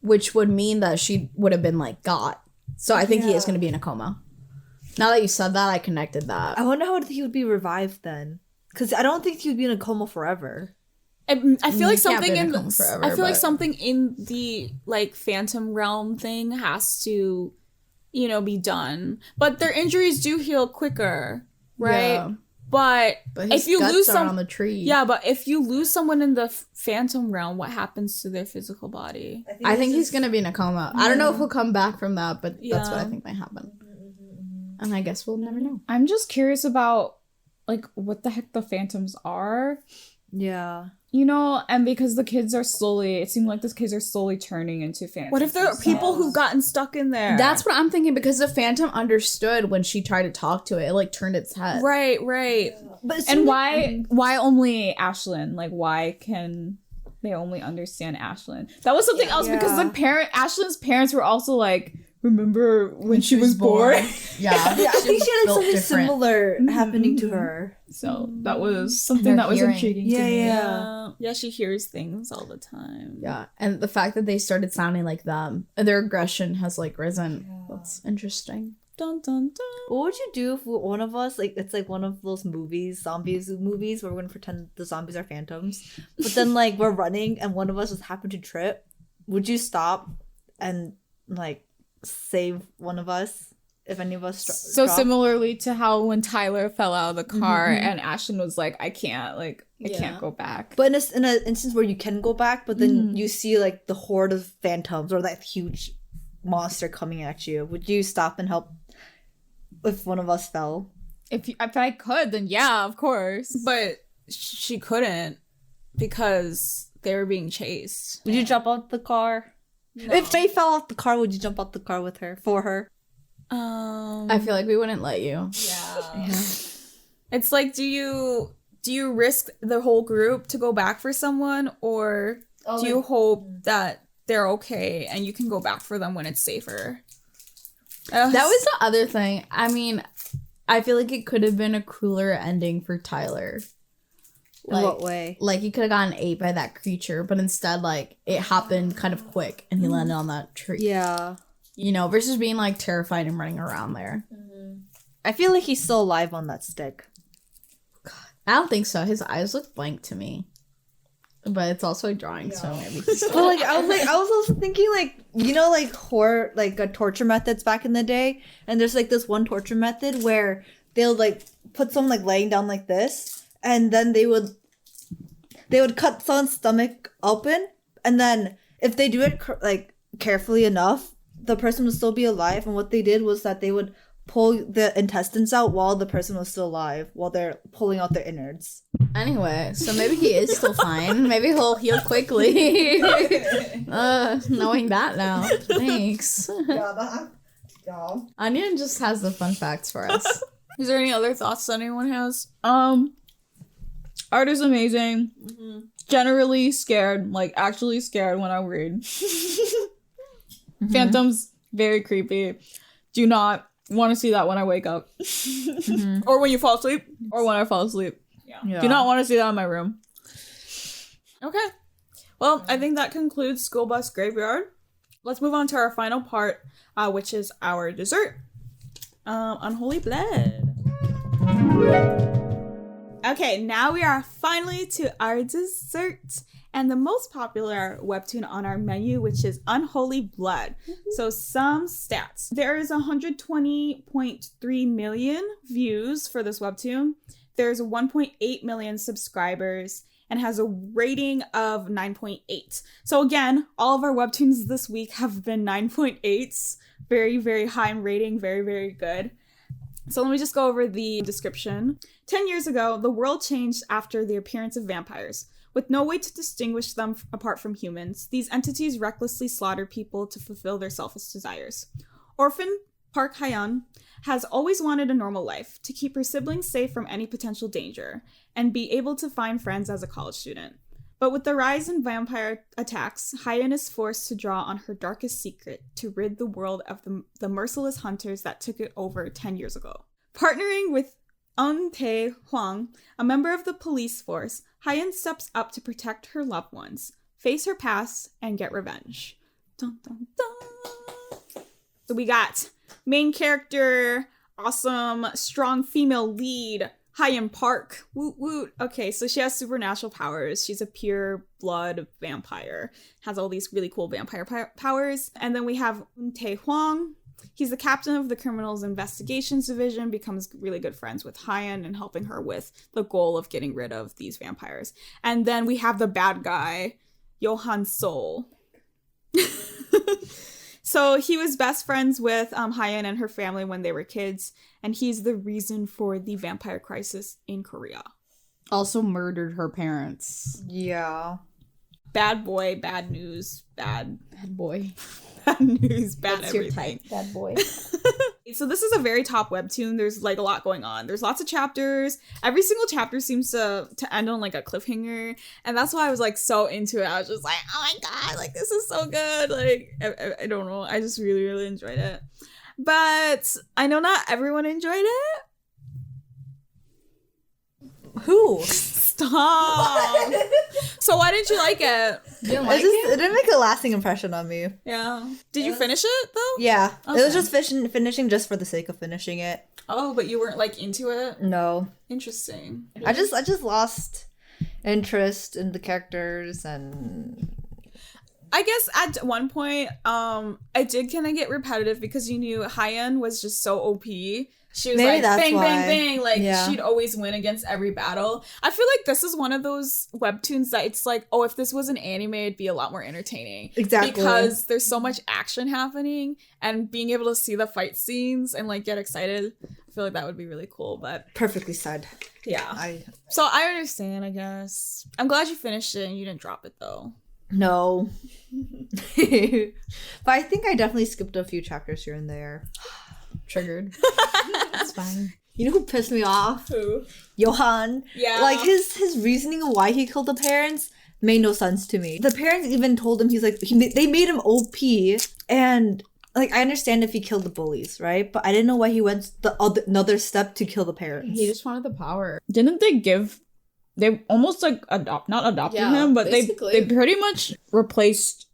[SPEAKER 3] which would mean that she would have been like got. So I think he is going to be in a coma. Now that you said that, I connected that.
[SPEAKER 5] I wonder how he would be revived then, because I don't think he would be in a coma forever.
[SPEAKER 2] I feel like
[SPEAKER 3] You can't be
[SPEAKER 2] something
[SPEAKER 3] in a
[SPEAKER 2] in
[SPEAKER 3] coma forever,
[SPEAKER 2] I feel like
[SPEAKER 3] but-
[SPEAKER 2] something in the like phantom realm thing has to, you know, be done. But their injuries do heal quicker, right?
[SPEAKER 3] Yeah.
[SPEAKER 2] But
[SPEAKER 3] His
[SPEAKER 2] if you
[SPEAKER 3] guts
[SPEAKER 2] lose
[SPEAKER 3] are on the tree.
[SPEAKER 2] yeah, but if you lose someone in the phantom realm, what happens to their physical body?
[SPEAKER 3] I think he's gonna be in a coma. I don't know if he'll come back from that, but that's what I
[SPEAKER 2] Yeah.
[SPEAKER 3] think might happen. And I guess we'll never know.
[SPEAKER 4] I'm just curious about like what the heck the phantoms are.
[SPEAKER 5] Yeah.
[SPEAKER 4] You know, and because the kids are slowly, it seemed like the kids are slowly turning into phantoms.
[SPEAKER 2] What if there are people who've gotten stuck in there?
[SPEAKER 3] That's what I'm thinking because the phantom understood when she tried to talk to it. It like turned its head.
[SPEAKER 2] right.
[SPEAKER 5] But
[SPEAKER 4] And why only Ashlyn? Like, why can they only understand Ashlyn? That was something else because Ashlyn's parents were also like, remember when she was born?
[SPEAKER 3] Yeah.
[SPEAKER 5] I think she had like,
[SPEAKER 3] built
[SPEAKER 5] something
[SPEAKER 3] different.
[SPEAKER 5] similar happening to her.
[SPEAKER 4] So that was something
[SPEAKER 3] They're
[SPEAKER 4] that was
[SPEAKER 3] hearing.
[SPEAKER 4] intriguing to me.
[SPEAKER 2] Yeah, she hears things all the time.
[SPEAKER 3] Yeah. And the fact that they started sounding like them, and their aggression has like risen. That's interesting.
[SPEAKER 2] Dun dun dun.
[SPEAKER 5] What would you do if one of us, like, it's like one of those zombies movies, where we're gonna pretend the zombies are phantoms, but then like we're running and one of us just happened to trip? Would you stop and like save one of us? if any of us
[SPEAKER 4] so
[SPEAKER 5] drop.
[SPEAKER 4] Similarly to how when Tyler fell out of the car and Ashton was like, I can't go back.
[SPEAKER 5] But in an instance where you can go back, but then you see like the horde of phantoms or that huge monster coming at you, would you stop and help if one of us fell?
[SPEAKER 4] If I could, then yeah, of course.
[SPEAKER 2] But she couldn't because they were being chased.
[SPEAKER 5] Would you jump out the car? No. If Faye fell off the car, would you jump out the car with her for her?
[SPEAKER 3] I feel like we wouldn't let you.
[SPEAKER 2] Yeah. It's like, do you risk the whole group to go back for someone, or do you hope that they're okay and you can go back for them when it's safer?
[SPEAKER 3] That was the other thing. I mean, I feel like it could have been a crueler ending for Tyler.
[SPEAKER 5] In what way?
[SPEAKER 3] Like, he could have gotten ate by that creature, but instead, like, it happened kind of quick, and he landed on that tree.
[SPEAKER 5] Yeah.
[SPEAKER 3] You know, versus being, like, terrified and running around there.
[SPEAKER 5] I feel like he's still alive on that stick.
[SPEAKER 3] God. I don't think so. His eyes look blank to me. But it's also a drawing, so maybe he's still
[SPEAKER 5] But, I was also thinking, like, you know, like, horror, like, torture methods back in the day? And there's, like, this one torture method where they'll, like, put someone, like, laying down like this, and then they would cut someone's stomach open, and then if they do it like carefully enough, the person would still be alive. And what they did was that they would pull the intestines out while the person was still alive, while they're pulling out their innards.
[SPEAKER 3] Anyway, so maybe he is still fine. Maybe he'll heal quickly. Knowing that now. Thanks.
[SPEAKER 5] Yeah.
[SPEAKER 3] Onion just has the fun facts for us.
[SPEAKER 2] Is there any other thoughts that anyone has?
[SPEAKER 4] Art is amazing. Generally scared, like actually scared when I read. Phantoms, very creepy. Do not want to see that when I wake up.
[SPEAKER 2] Or when you fall asleep?
[SPEAKER 4] Or when I fall asleep.
[SPEAKER 5] Yeah.
[SPEAKER 4] Do not want to see that in my room.
[SPEAKER 2] Okay. Well, I think that concludes School Bus Graveyard. Let's move on to our final part, which is our dessert. Unholy Blood. Okay, now we are finally to our dessert and the most popular webtoon on our menu, which is Unholy Blood. So some stats. There is 120.3 million views for this webtoon. There's 1.8 million subscribers and has a rating of 9.8. So again, all of our webtoons this week have been 9.8s. Very, very high in rating, very, very good. So let me just go over the description. 10 years ago, the world changed after the appearance of vampires. With no way to distinguish them apart from humans, these entities recklessly slaughter people to fulfill their selfish desires. Orphan Park Hyeon has always wanted a normal life, to keep her siblings safe from any potential danger, and be able to find friends as a college student. But with the rise in vampire attacks, Hyeon is forced to draw on her darkest secret to rid the world of the merciless hunters that took it over 10 years ago. Partnering with Tae Hwang, a member of the police force, Hyeon steps up to protect her loved ones, face her past, and get revenge. Dun, dun, dun. So we got main character, awesome, strong female lead, Hyeon Park. Woot woot. Okay, so she has supernatural powers. She's a pure blood vampire. Has all these really cool vampire powers. And then we have Tae Hwang. He's the captain of the Criminals Investigations Division, becomes really good friends with Hyeon and helping her with the goal of getting rid of these vampires. And then we have the bad guy, Johan Sol. So he was best friends with Hyeon and her family when they were kids, and he's the reason for the vampire crisis in Korea.
[SPEAKER 3] Also murdered her parents.
[SPEAKER 5] Yeah.
[SPEAKER 2] Bad boy, bad news, bad
[SPEAKER 3] boy.
[SPEAKER 2] Bad news, bad
[SPEAKER 3] What's
[SPEAKER 2] everything.
[SPEAKER 3] your type, bad boy?
[SPEAKER 2] So this is a very top webtoon. There's like a lot going on. There's lots of chapters. Every single chapter seems to end on like a cliffhanger. And that's why I was like so into it. I was just like, oh my God, like this is so good. Like, I don't know. I just really, really enjoyed it. But I know not everyone enjoyed it.
[SPEAKER 5] Who?
[SPEAKER 2] Stop. So why didn't you like it?
[SPEAKER 3] You didn't like it?
[SPEAKER 5] It didn't make a lasting impression on me.
[SPEAKER 2] Yeah. Did you finish it though?
[SPEAKER 5] Yeah.
[SPEAKER 2] Okay.
[SPEAKER 5] It was just finishing just for the sake of finishing it.
[SPEAKER 2] Oh, but you weren't like into it?
[SPEAKER 5] No.
[SPEAKER 2] Interesting.
[SPEAKER 5] I just lost interest in the characters, and
[SPEAKER 2] I guess at one point, I did kind of get repetitive because you knew Hyun was just so OP. She was
[SPEAKER 5] Maybe
[SPEAKER 2] like, bang,
[SPEAKER 5] why.
[SPEAKER 2] bang, bang. Like, she'd always win against every battle. I feel like this is one of those webtoons that it's like, oh, if this was an anime, it'd be a lot more entertaining.
[SPEAKER 5] Exactly.
[SPEAKER 2] Because there's so much action happening, and being able to see the fight scenes and, like, get excited, I feel like that would be really cool. But
[SPEAKER 5] Perfectly said.
[SPEAKER 2] yeah. So I understand, I guess. I'm glad you finished it and you didn't drop it, though.
[SPEAKER 5] No. But I think I definitely skipped a few chapters here and there.
[SPEAKER 3] Triggered. It's fine.
[SPEAKER 5] You know who pissed me off?
[SPEAKER 2] Who?
[SPEAKER 5] Johan.
[SPEAKER 2] Yeah.
[SPEAKER 5] Like, his reasoning of why he killed the parents made no sense to me. The parents even told him, he's like, they made him OP. And, like, I understand if he killed the bullies, right? But I didn't know why he went another step to kill the parents.
[SPEAKER 3] He just wanted the power.
[SPEAKER 4] Didn't they almost like not adopted him, but they pretty much replaced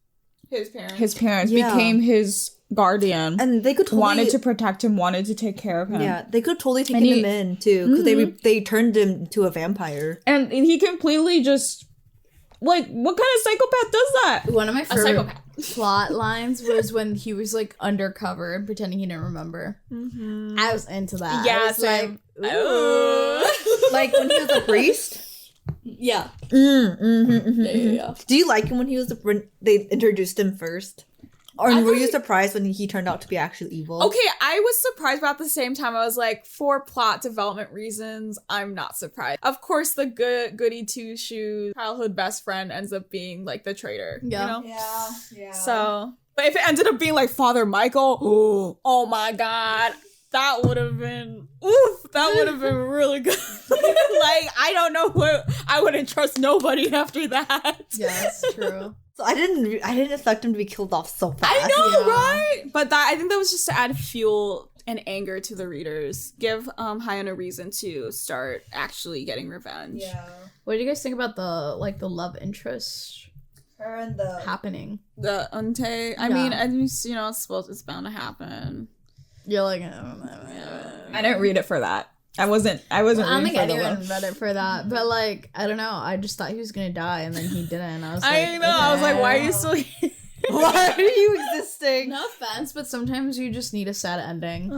[SPEAKER 4] his parents, became his guardian,
[SPEAKER 5] and they could totally,
[SPEAKER 4] wanted to protect him, wanted to take care of him.
[SPEAKER 5] Yeah, they could totally taken him in too, because they turned him into a vampire,
[SPEAKER 4] and he completely just, like, what kind of psychopath does that?
[SPEAKER 3] One of my favorite plot lines was when he was like undercover and pretending he didn't remember. I was into that.
[SPEAKER 2] Yeah,
[SPEAKER 3] I was
[SPEAKER 2] same.
[SPEAKER 3] like, ooh.
[SPEAKER 5] Like when he was a priest.
[SPEAKER 3] Yeah.
[SPEAKER 5] Yeah. Do you like him when when they introduced him first? Or were you surprised when he turned out to be actually evil?
[SPEAKER 2] Okay, I was surprised, but at the same time, I was like, for plot development reasons, I'm not surprised. Of course, the goody two-shoes childhood best friend ends up being, like, the traitor.
[SPEAKER 3] Yeah.
[SPEAKER 2] You know?
[SPEAKER 5] Yeah.
[SPEAKER 2] So, but if it ended up being, like, Father Michael, oh my god, that would have been, that would have been really good. Like, I don't know I wouldn't trust nobody after that.
[SPEAKER 3] Yeah, that's true.
[SPEAKER 5] So I didn't expect him to be killed off so fast.
[SPEAKER 2] I know, right? But I think that was just to add fuel and anger to the readers. Give Hyun a reason to start actually getting revenge.
[SPEAKER 5] Yeah.
[SPEAKER 3] What do you guys think about the love interest
[SPEAKER 5] Her and the
[SPEAKER 3] happening?
[SPEAKER 2] The Unte. I mean, it's bound to happen.
[SPEAKER 3] You're like,
[SPEAKER 4] I didn't read it for that. I wasn't
[SPEAKER 3] I don't
[SPEAKER 4] reading
[SPEAKER 3] think
[SPEAKER 4] for the
[SPEAKER 3] anyone
[SPEAKER 4] love.
[SPEAKER 3] read it for that, but like, I don't know. I just thought he was gonna die, and then he didn't. I was like,
[SPEAKER 2] I know. Okay. I was like, why are you still here?
[SPEAKER 5] why are you existing?
[SPEAKER 3] No offense, but sometimes you just need a sad ending.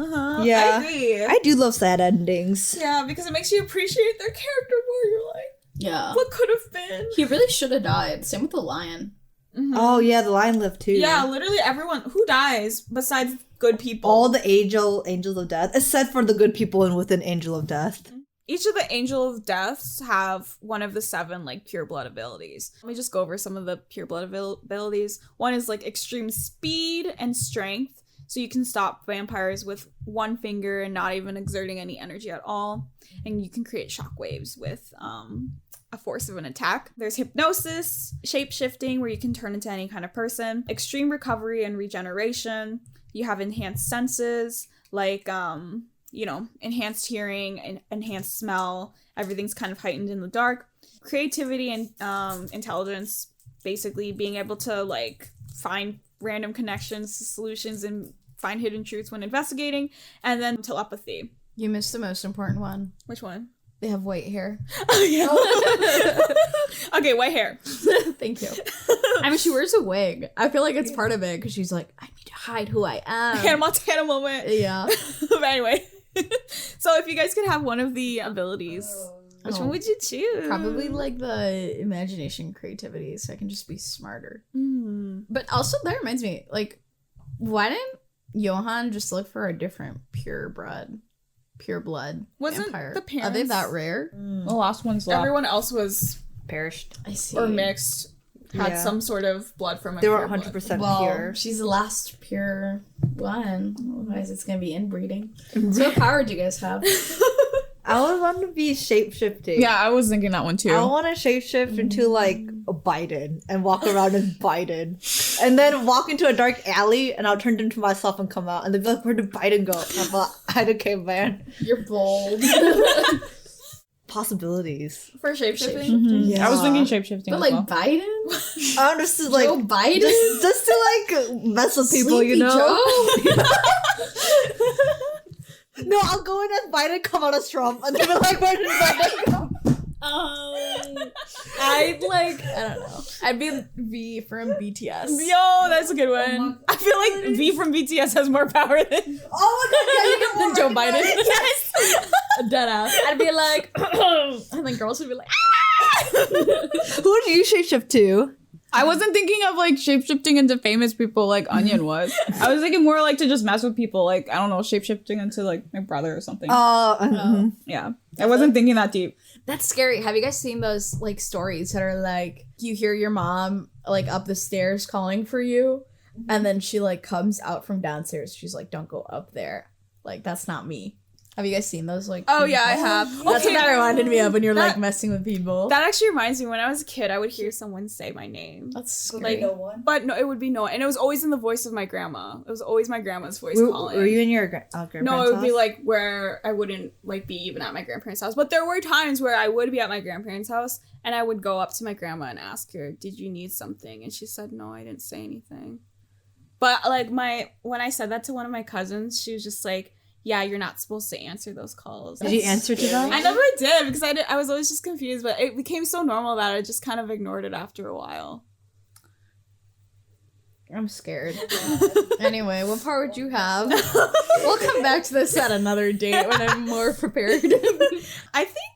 [SPEAKER 5] Yeah.
[SPEAKER 2] I agree.
[SPEAKER 5] I do love sad endings.
[SPEAKER 2] Yeah, because it makes you appreciate their character more. You're like,
[SPEAKER 3] Yeah.
[SPEAKER 2] what could have been?
[SPEAKER 3] He really should have died. Same with the lion.
[SPEAKER 2] Mm-hmm.
[SPEAKER 5] Oh yeah, the lion lived too.
[SPEAKER 2] Yeah, literally everyone who dies besides good people.
[SPEAKER 5] All the angels of death, except for the good people and within Angel of Death.
[SPEAKER 2] Each of the Angel of Deaths have one of the 7, like, pure blood abilities. Let me just go over some of the pure blood abilities. One is, like, extreme speed and strength. So you can stop vampires with one finger and not even exerting any energy at all. And you can create shockwaves with a force of an attack. There's hypnosis, shape-shifting, where you can turn into any kind of person. Extreme recovery and regeneration. You have enhanced senses, like, enhanced hearing and enhanced smell. Everything's kind of heightened in the dark. Creativity and intelligence, basically being able to, like, find random connections to solutions and find hidden truths when investigating. And then telepathy.
[SPEAKER 3] You missed the most important one.
[SPEAKER 2] Which one?
[SPEAKER 3] They have white hair.
[SPEAKER 2] Oh, yeah. Okay, white hair.
[SPEAKER 3] Thank you. I mean, she wears a wig. I feel like it's part of it because she's like, I need to hide who I am.
[SPEAKER 2] Hannah Montana moment.
[SPEAKER 3] Yeah.
[SPEAKER 2] But anyway. So if you guys could have one of the abilities, which one would you choose?
[SPEAKER 3] Probably like the imagination creativity, so I can just be smarter. But also that reminds me, like, why didn't Johan just look for a different pure blood
[SPEAKER 2] Wasn't
[SPEAKER 3] vampire?
[SPEAKER 2] the parents...
[SPEAKER 3] Are they that rare?
[SPEAKER 4] The last one's left.
[SPEAKER 2] Everyone else was
[SPEAKER 5] Perished.
[SPEAKER 3] I see.
[SPEAKER 2] or mixed, had some sort of blood from a
[SPEAKER 5] They were
[SPEAKER 2] pure
[SPEAKER 5] 100%
[SPEAKER 3] Well,
[SPEAKER 5] pure.
[SPEAKER 3] she's the last pure one. Otherwise, it's gonna be inbreeding. So what power do you guys have?
[SPEAKER 5] I would want to be shape-shifting.
[SPEAKER 4] Yeah, I was thinking that one too.
[SPEAKER 5] I want to shapeshift into, like, a Biden and walk around as Biden. And then walk into a dark alley and I'll turn into myself and come out. And they'll be like, where did Biden go? I'm like, I don't care, man.
[SPEAKER 3] You're bold.
[SPEAKER 5] Possibilities.
[SPEAKER 2] for shapeshifting.
[SPEAKER 5] Yeah.
[SPEAKER 4] I was thinking shapeshifting.
[SPEAKER 3] But
[SPEAKER 4] as
[SPEAKER 3] like
[SPEAKER 4] well.
[SPEAKER 3] Biden?
[SPEAKER 5] I don't know, like,
[SPEAKER 3] Joe Biden?
[SPEAKER 5] just to, like, mess with people,
[SPEAKER 3] Sleepy
[SPEAKER 5] you know?
[SPEAKER 3] Joe?
[SPEAKER 5] No, I'll go in as Biden, come out as Trump, and they'll be like, where did Biden go?
[SPEAKER 3] I'd like, I don't know. I'd be V from BTS.
[SPEAKER 2] Yo, that's a good one. I feel like V from BTS has more power than
[SPEAKER 3] Than Joe Biden.
[SPEAKER 2] Yes.
[SPEAKER 3] Dead ass. I'd be like, and then girls would be like,
[SPEAKER 5] Who do you shapeshift to?
[SPEAKER 4] I wasn't thinking of like shapeshifting into famous people like Onion was. I was thinking more like to just mess with people, like I don't know, shapeshifting into like my brother or something. Yeah, I wasn't thinking that deep.
[SPEAKER 3] that's scary. Have you guys seen those like stories that are like you hear your mom like up the stairs calling for you, and then she like comes out from downstairs. She's like, "Don't go up there. Like that's not me." Have you guys seen those? Like,
[SPEAKER 2] Oh yeah, I have.
[SPEAKER 3] That's what that reminded me of when you're like
[SPEAKER 2] That-
[SPEAKER 3] messing with people.
[SPEAKER 2] That actually reminds me, when I was a kid, I would hear someone say my name.
[SPEAKER 3] That's scary.
[SPEAKER 2] Like, but no, it would be Noah, and it was always in the voice of my grandma. It was always my grandma's voice calling.
[SPEAKER 5] Were you in your grandparents'
[SPEAKER 2] No, it would be
[SPEAKER 5] house?
[SPEAKER 2] like where I wouldn't like be even at my grandparents' house. But there were times where I would be at my grandparents' house and I would go up to my grandma and ask her, "Did you need something?" And she said, "No, I didn't say anything." But like when I said that to one of my cousins, she was just like, "Yeah, you're not supposed to answer those calls."
[SPEAKER 5] Did you answer to them?
[SPEAKER 2] I never did because I was always just confused, but it became so normal that I just kind of ignored it after a while.
[SPEAKER 3] I'm scared. Anyway, what part would you have? We'll come back to this at another date when I'm more prepared.
[SPEAKER 2] I think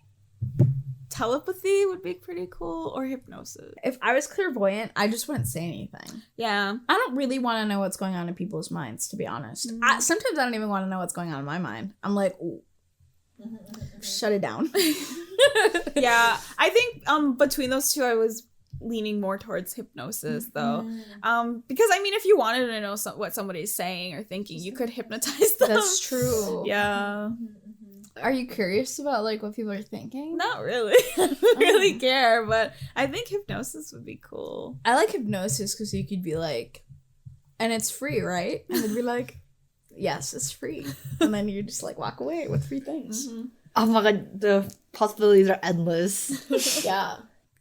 [SPEAKER 2] telepathy would be pretty cool, or hypnosis.
[SPEAKER 3] If I was clairvoyant, I just wouldn't say anything.
[SPEAKER 2] Yeah.
[SPEAKER 3] I don't really want to know what's going on in people's minds, to be honest. Sometimes I don't even want to know what's going on in my mind. I'm like, ooh, shut it down.
[SPEAKER 2] Yeah. I think between those two, I was leaning more towards hypnosis, though. Because, I mean, if you wanted to know what somebody's saying or thinking, you could hypnotize them.
[SPEAKER 3] That's true.
[SPEAKER 2] Yeah.
[SPEAKER 3] Are you curious about like what people are thinking?
[SPEAKER 2] Not really. I don't really care, but I think hypnosis would be cool.
[SPEAKER 3] I like hypnosis because you could be like, and it's free, right? And they'd be like, yes, it's free. And then you just like walk away with free things.
[SPEAKER 5] Oh my god, the possibilities are endless.
[SPEAKER 3] Yeah.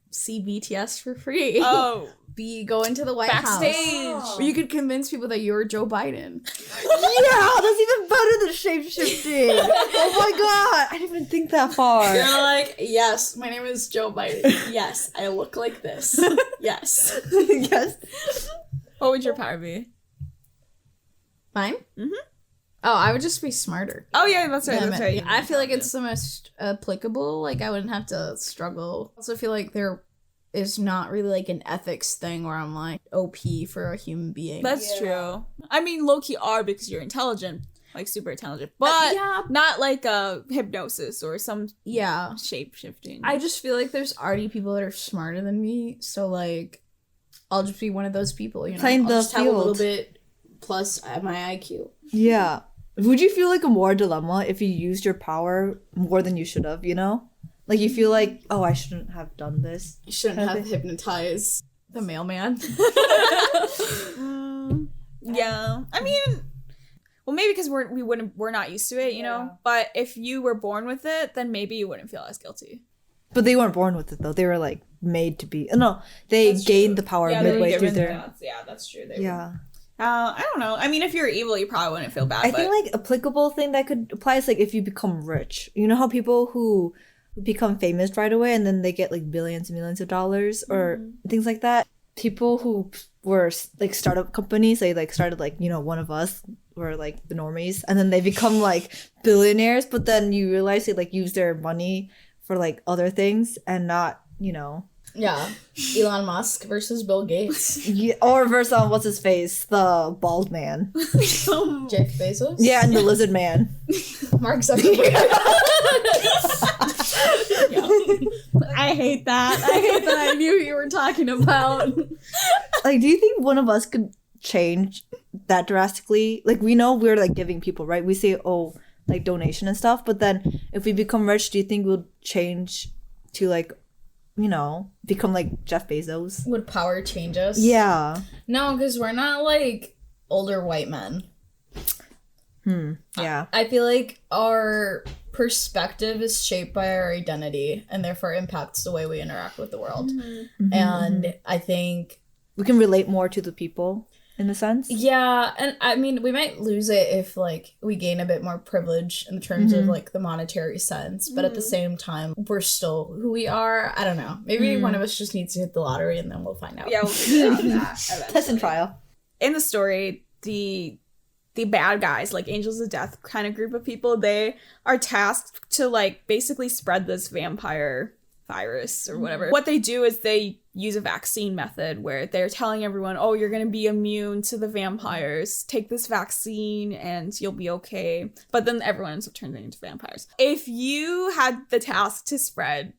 [SPEAKER 3] See BTS for free.
[SPEAKER 2] Oh.
[SPEAKER 3] Go into the White
[SPEAKER 2] Backstage.
[SPEAKER 3] House. Or you could convince people that you're Joe Biden.
[SPEAKER 5] Yeah, that's even better than shape-shifting. Oh my god, I didn't even think that far.
[SPEAKER 3] You're like, yes, my name is Joe Biden. Yes, I look like this. Yes.
[SPEAKER 5] Yes.
[SPEAKER 2] What would your power be?
[SPEAKER 3] Mine? Oh, I would just be smarter.
[SPEAKER 2] Oh, yeah, that's right. That's right.
[SPEAKER 3] I feel like it's the most applicable. Like, I wouldn't have to struggle. I also feel like there is not really like an ethics thing where I'm like OP for a human being.
[SPEAKER 2] That's true. I mean, low-key are because you're intelligent. Like, super intelligent. But not like a hypnosis or some shape-shifting.
[SPEAKER 3] I just feel like there's already people that are smarter than me. So, like, I'll just be one of those people, you know?
[SPEAKER 5] Playing
[SPEAKER 3] I'll
[SPEAKER 5] the
[SPEAKER 3] just have a little
[SPEAKER 5] field.
[SPEAKER 3] bit plus my IQ.
[SPEAKER 5] Yeah. Would you feel like a moral dilemma if you used your power more than you should have, you know? Like, you feel like, oh, I shouldn't have done this.
[SPEAKER 3] You shouldn't have hypnotized the mailman.
[SPEAKER 2] Yeah. I mean, well, maybe because we're not used to it, you know? But if you were born with it, then maybe you wouldn't feel as guilty.
[SPEAKER 5] But they weren't born with it, though. They were, like, made to be. No, they gained the power midway through their...
[SPEAKER 2] Yeah, that's true.
[SPEAKER 5] I
[SPEAKER 2] don't know. I mean, if you're evil, you probably wouldn't feel bad.
[SPEAKER 5] think, like, applicable thing that could apply is, like, if you become rich. You know how people who become famous right away and then they get, like, billions and millions of dollars or things like that? People who were, like, startup companies, they, like, started, like, you know, one of us were, like, the normies. And then they become, like, billionaires. But then you realize they, like, use their money for, like, other things and not, you know...
[SPEAKER 3] Yeah. Elon Musk versus Bill Gates.
[SPEAKER 5] Yeah, or versus what's his face, the bald man.
[SPEAKER 3] Jeff Bezos.
[SPEAKER 5] Yeah, and the lizard man.
[SPEAKER 3] Mark Zuckerberg.
[SPEAKER 4] I hate that.
[SPEAKER 3] I knew you were talking about.
[SPEAKER 5] Like, do you think one of us could change that drastically? Like, we know we're like giving people, right? We say, oh, like donation and stuff, but then if we become rich, do you think we'll change to like, you know, become like Jeff Bezos?
[SPEAKER 3] Would power change us?
[SPEAKER 5] Yeah.
[SPEAKER 3] No, because we're not like older white men.
[SPEAKER 5] Yeah.
[SPEAKER 3] I feel like our perspective is shaped by our identity and therefore impacts the way we interact with the world. And I think
[SPEAKER 5] We can relate more to the people. in a sense.
[SPEAKER 3] Yeah, and I mean, we might lose it if, like, we gain a bit more privilege in terms of, like, the monetary sense. But at the same time, we're still who we are. I don't know. Maybe one of us just needs to hit the lottery and then we'll find out.
[SPEAKER 2] Yeah, we'll figure out that eventually.
[SPEAKER 5] Test and trial.
[SPEAKER 2] In the story, the bad guys, like Angels of Death kind of group of people, they are tasked to, like, basically spread this vampire virus or whatever. What they do is they use a vaccine method where they're telling everyone, oh, you're going to be immune to the vampires. Take this vaccine and you'll be okay. But then everyone ends up turning into vampires. If you had the task to spread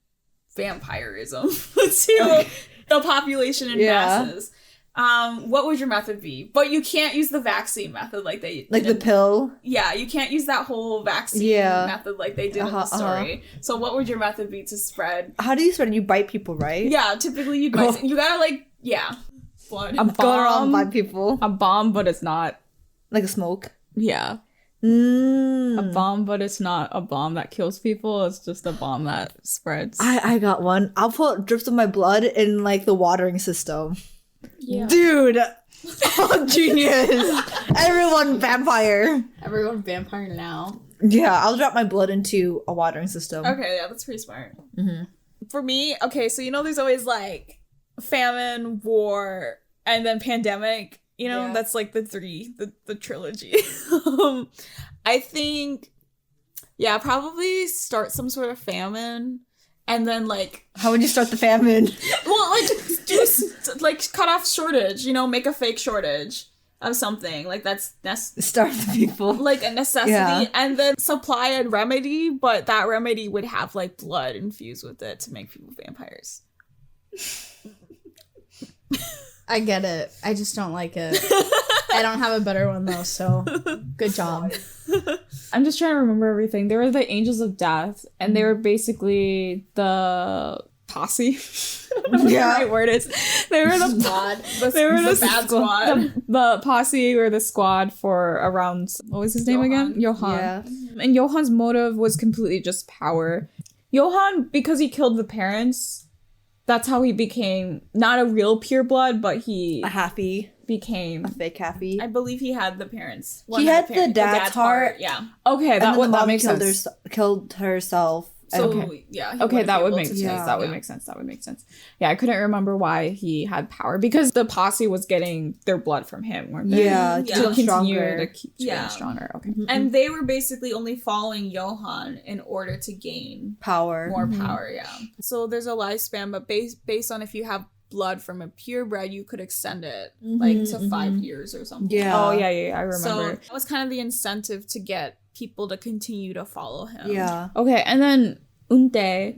[SPEAKER 2] vampirism to the population in masses, what would your method be? But you can't use the vaccine method like they
[SPEAKER 5] like the pill.
[SPEAKER 2] Yeah, you can't use that whole vaccine method like they did in the story. So what would your method be to spread?
[SPEAKER 5] How do you spread? You bite people, right?
[SPEAKER 2] Yeah, typically you bite. You gotta blood.
[SPEAKER 4] A
[SPEAKER 5] Go around
[SPEAKER 4] bomb,
[SPEAKER 5] bite people.
[SPEAKER 4] a bomb, but it's not.
[SPEAKER 5] Like a smoke.
[SPEAKER 4] Yeah.
[SPEAKER 5] Mm.
[SPEAKER 4] A bomb, but it's not a bomb that kills people. It's just a bomb that spreads.
[SPEAKER 5] I got one. I'll put drips of my blood in like the watering system.
[SPEAKER 3] Yeah.
[SPEAKER 5] Dude. Oh, genius. Everyone vampire.
[SPEAKER 3] Everyone vampire now.
[SPEAKER 5] Yeah, I'll drop my blood into a watering system.
[SPEAKER 2] Okay, yeah, that's pretty smart. For me, okay, so there's always like famine, war, and then pandemic. That's like the trilogy. I think, probably start some sort of famine. And then, like...
[SPEAKER 5] How would you start the famine?
[SPEAKER 2] Well, like, just, like, cut off shortage, make a fake shortage of something. Like, that's
[SPEAKER 5] Starve the people.
[SPEAKER 2] like, a necessity.
[SPEAKER 5] Yeah.
[SPEAKER 2] And then supply a remedy, but that remedy would have, like, blood infused with it to make people vampires.
[SPEAKER 3] I get it. I just don't like it. I don't have a better one, though, so good job.
[SPEAKER 4] I'm just trying to remember everything. They were the Angels of Death, and they were basically the posse. Whatever the right word is. They were the
[SPEAKER 3] squad.
[SPEAKER 4] They were the
[SPEAKER 2] bad squad.
[SPEAKER 4] The posse or the squad for around, what was his name again? Johan.
[SPEAKER 5] Yeah.
[SPEAKER 4] And Johan's motive was completely just power. Johan, because he killed the parents, that's how he became not a real pureblood, but he
[SPEAKER 5] A happy.
[SPEAKER 4] became
[SPEAKER 5] A fake happy.
[SPEAKER 2] I believe he had the parents.
[SPEAKER 5] He had the dad's heart.
[SPEAKER 2] Yeah.
[SPEAKER 4] okay.
[SPEAKER 5] And then the
[SPEAKER 4] That
[SPEAKER 5] mom
[SPEAKER 4] makes
[SPEAKER 5] killed,
[SPEAKER 4] sense.
[SPEAKER 5] killed herself.
[SPEAKER 2] So,
[SPEAKER 5] And-
[SPEAKER 2] yeah. he
[SPEAKER 4] Okay,
[SPEAKER 2] wouldn't
[SPEAKER 4] that
[SPEAKER 2] be
[SPEAKER 4] would
[SPEAKER 2] able
[SPEAKER 4] make
[SPEAKER 2] to
[SPEAKER 4] sense.
[SPEAKER 2] choose.
[SPEAKER 4] That would make sense. That would make sense. Yeah, I couldn't remember why he had power because the posse was getting their blood from him, weren't they?
[SPEAKER 5] Yeah,
[SPEAKER 2] Yeah.
[SPEAKER 5] to
[SPEAKER 4] To
[SPEAKER 5] become
[SPEAKER 4] continue
[SPEAKER 5] stronger.
[SPEAKER 4] to keep getting
[SPEAKER 2] Yeah.
[SPEAKER 4] stronger. Okay.
[SPEAKER 2] And they were basically only following Johan in order to gain
[SPEAKER 5] Power.
[SPEAKER 2] more power, yeah. So there's a lifespan, but based on if you have blood from a purebred, you could extend it like to 5 years or something.
[SPEAKER 5] Yeah.
[SPEAKER 4] Oh yeah, I
[SPEAKER 2] So
[SPEAKER 4] remember.
[SPEAKER 2] that was kind of the incentive to get people to continue to follow him.
[SPEAKER 5] Yeah.
[SPEAKER 4] Okay, and then Unte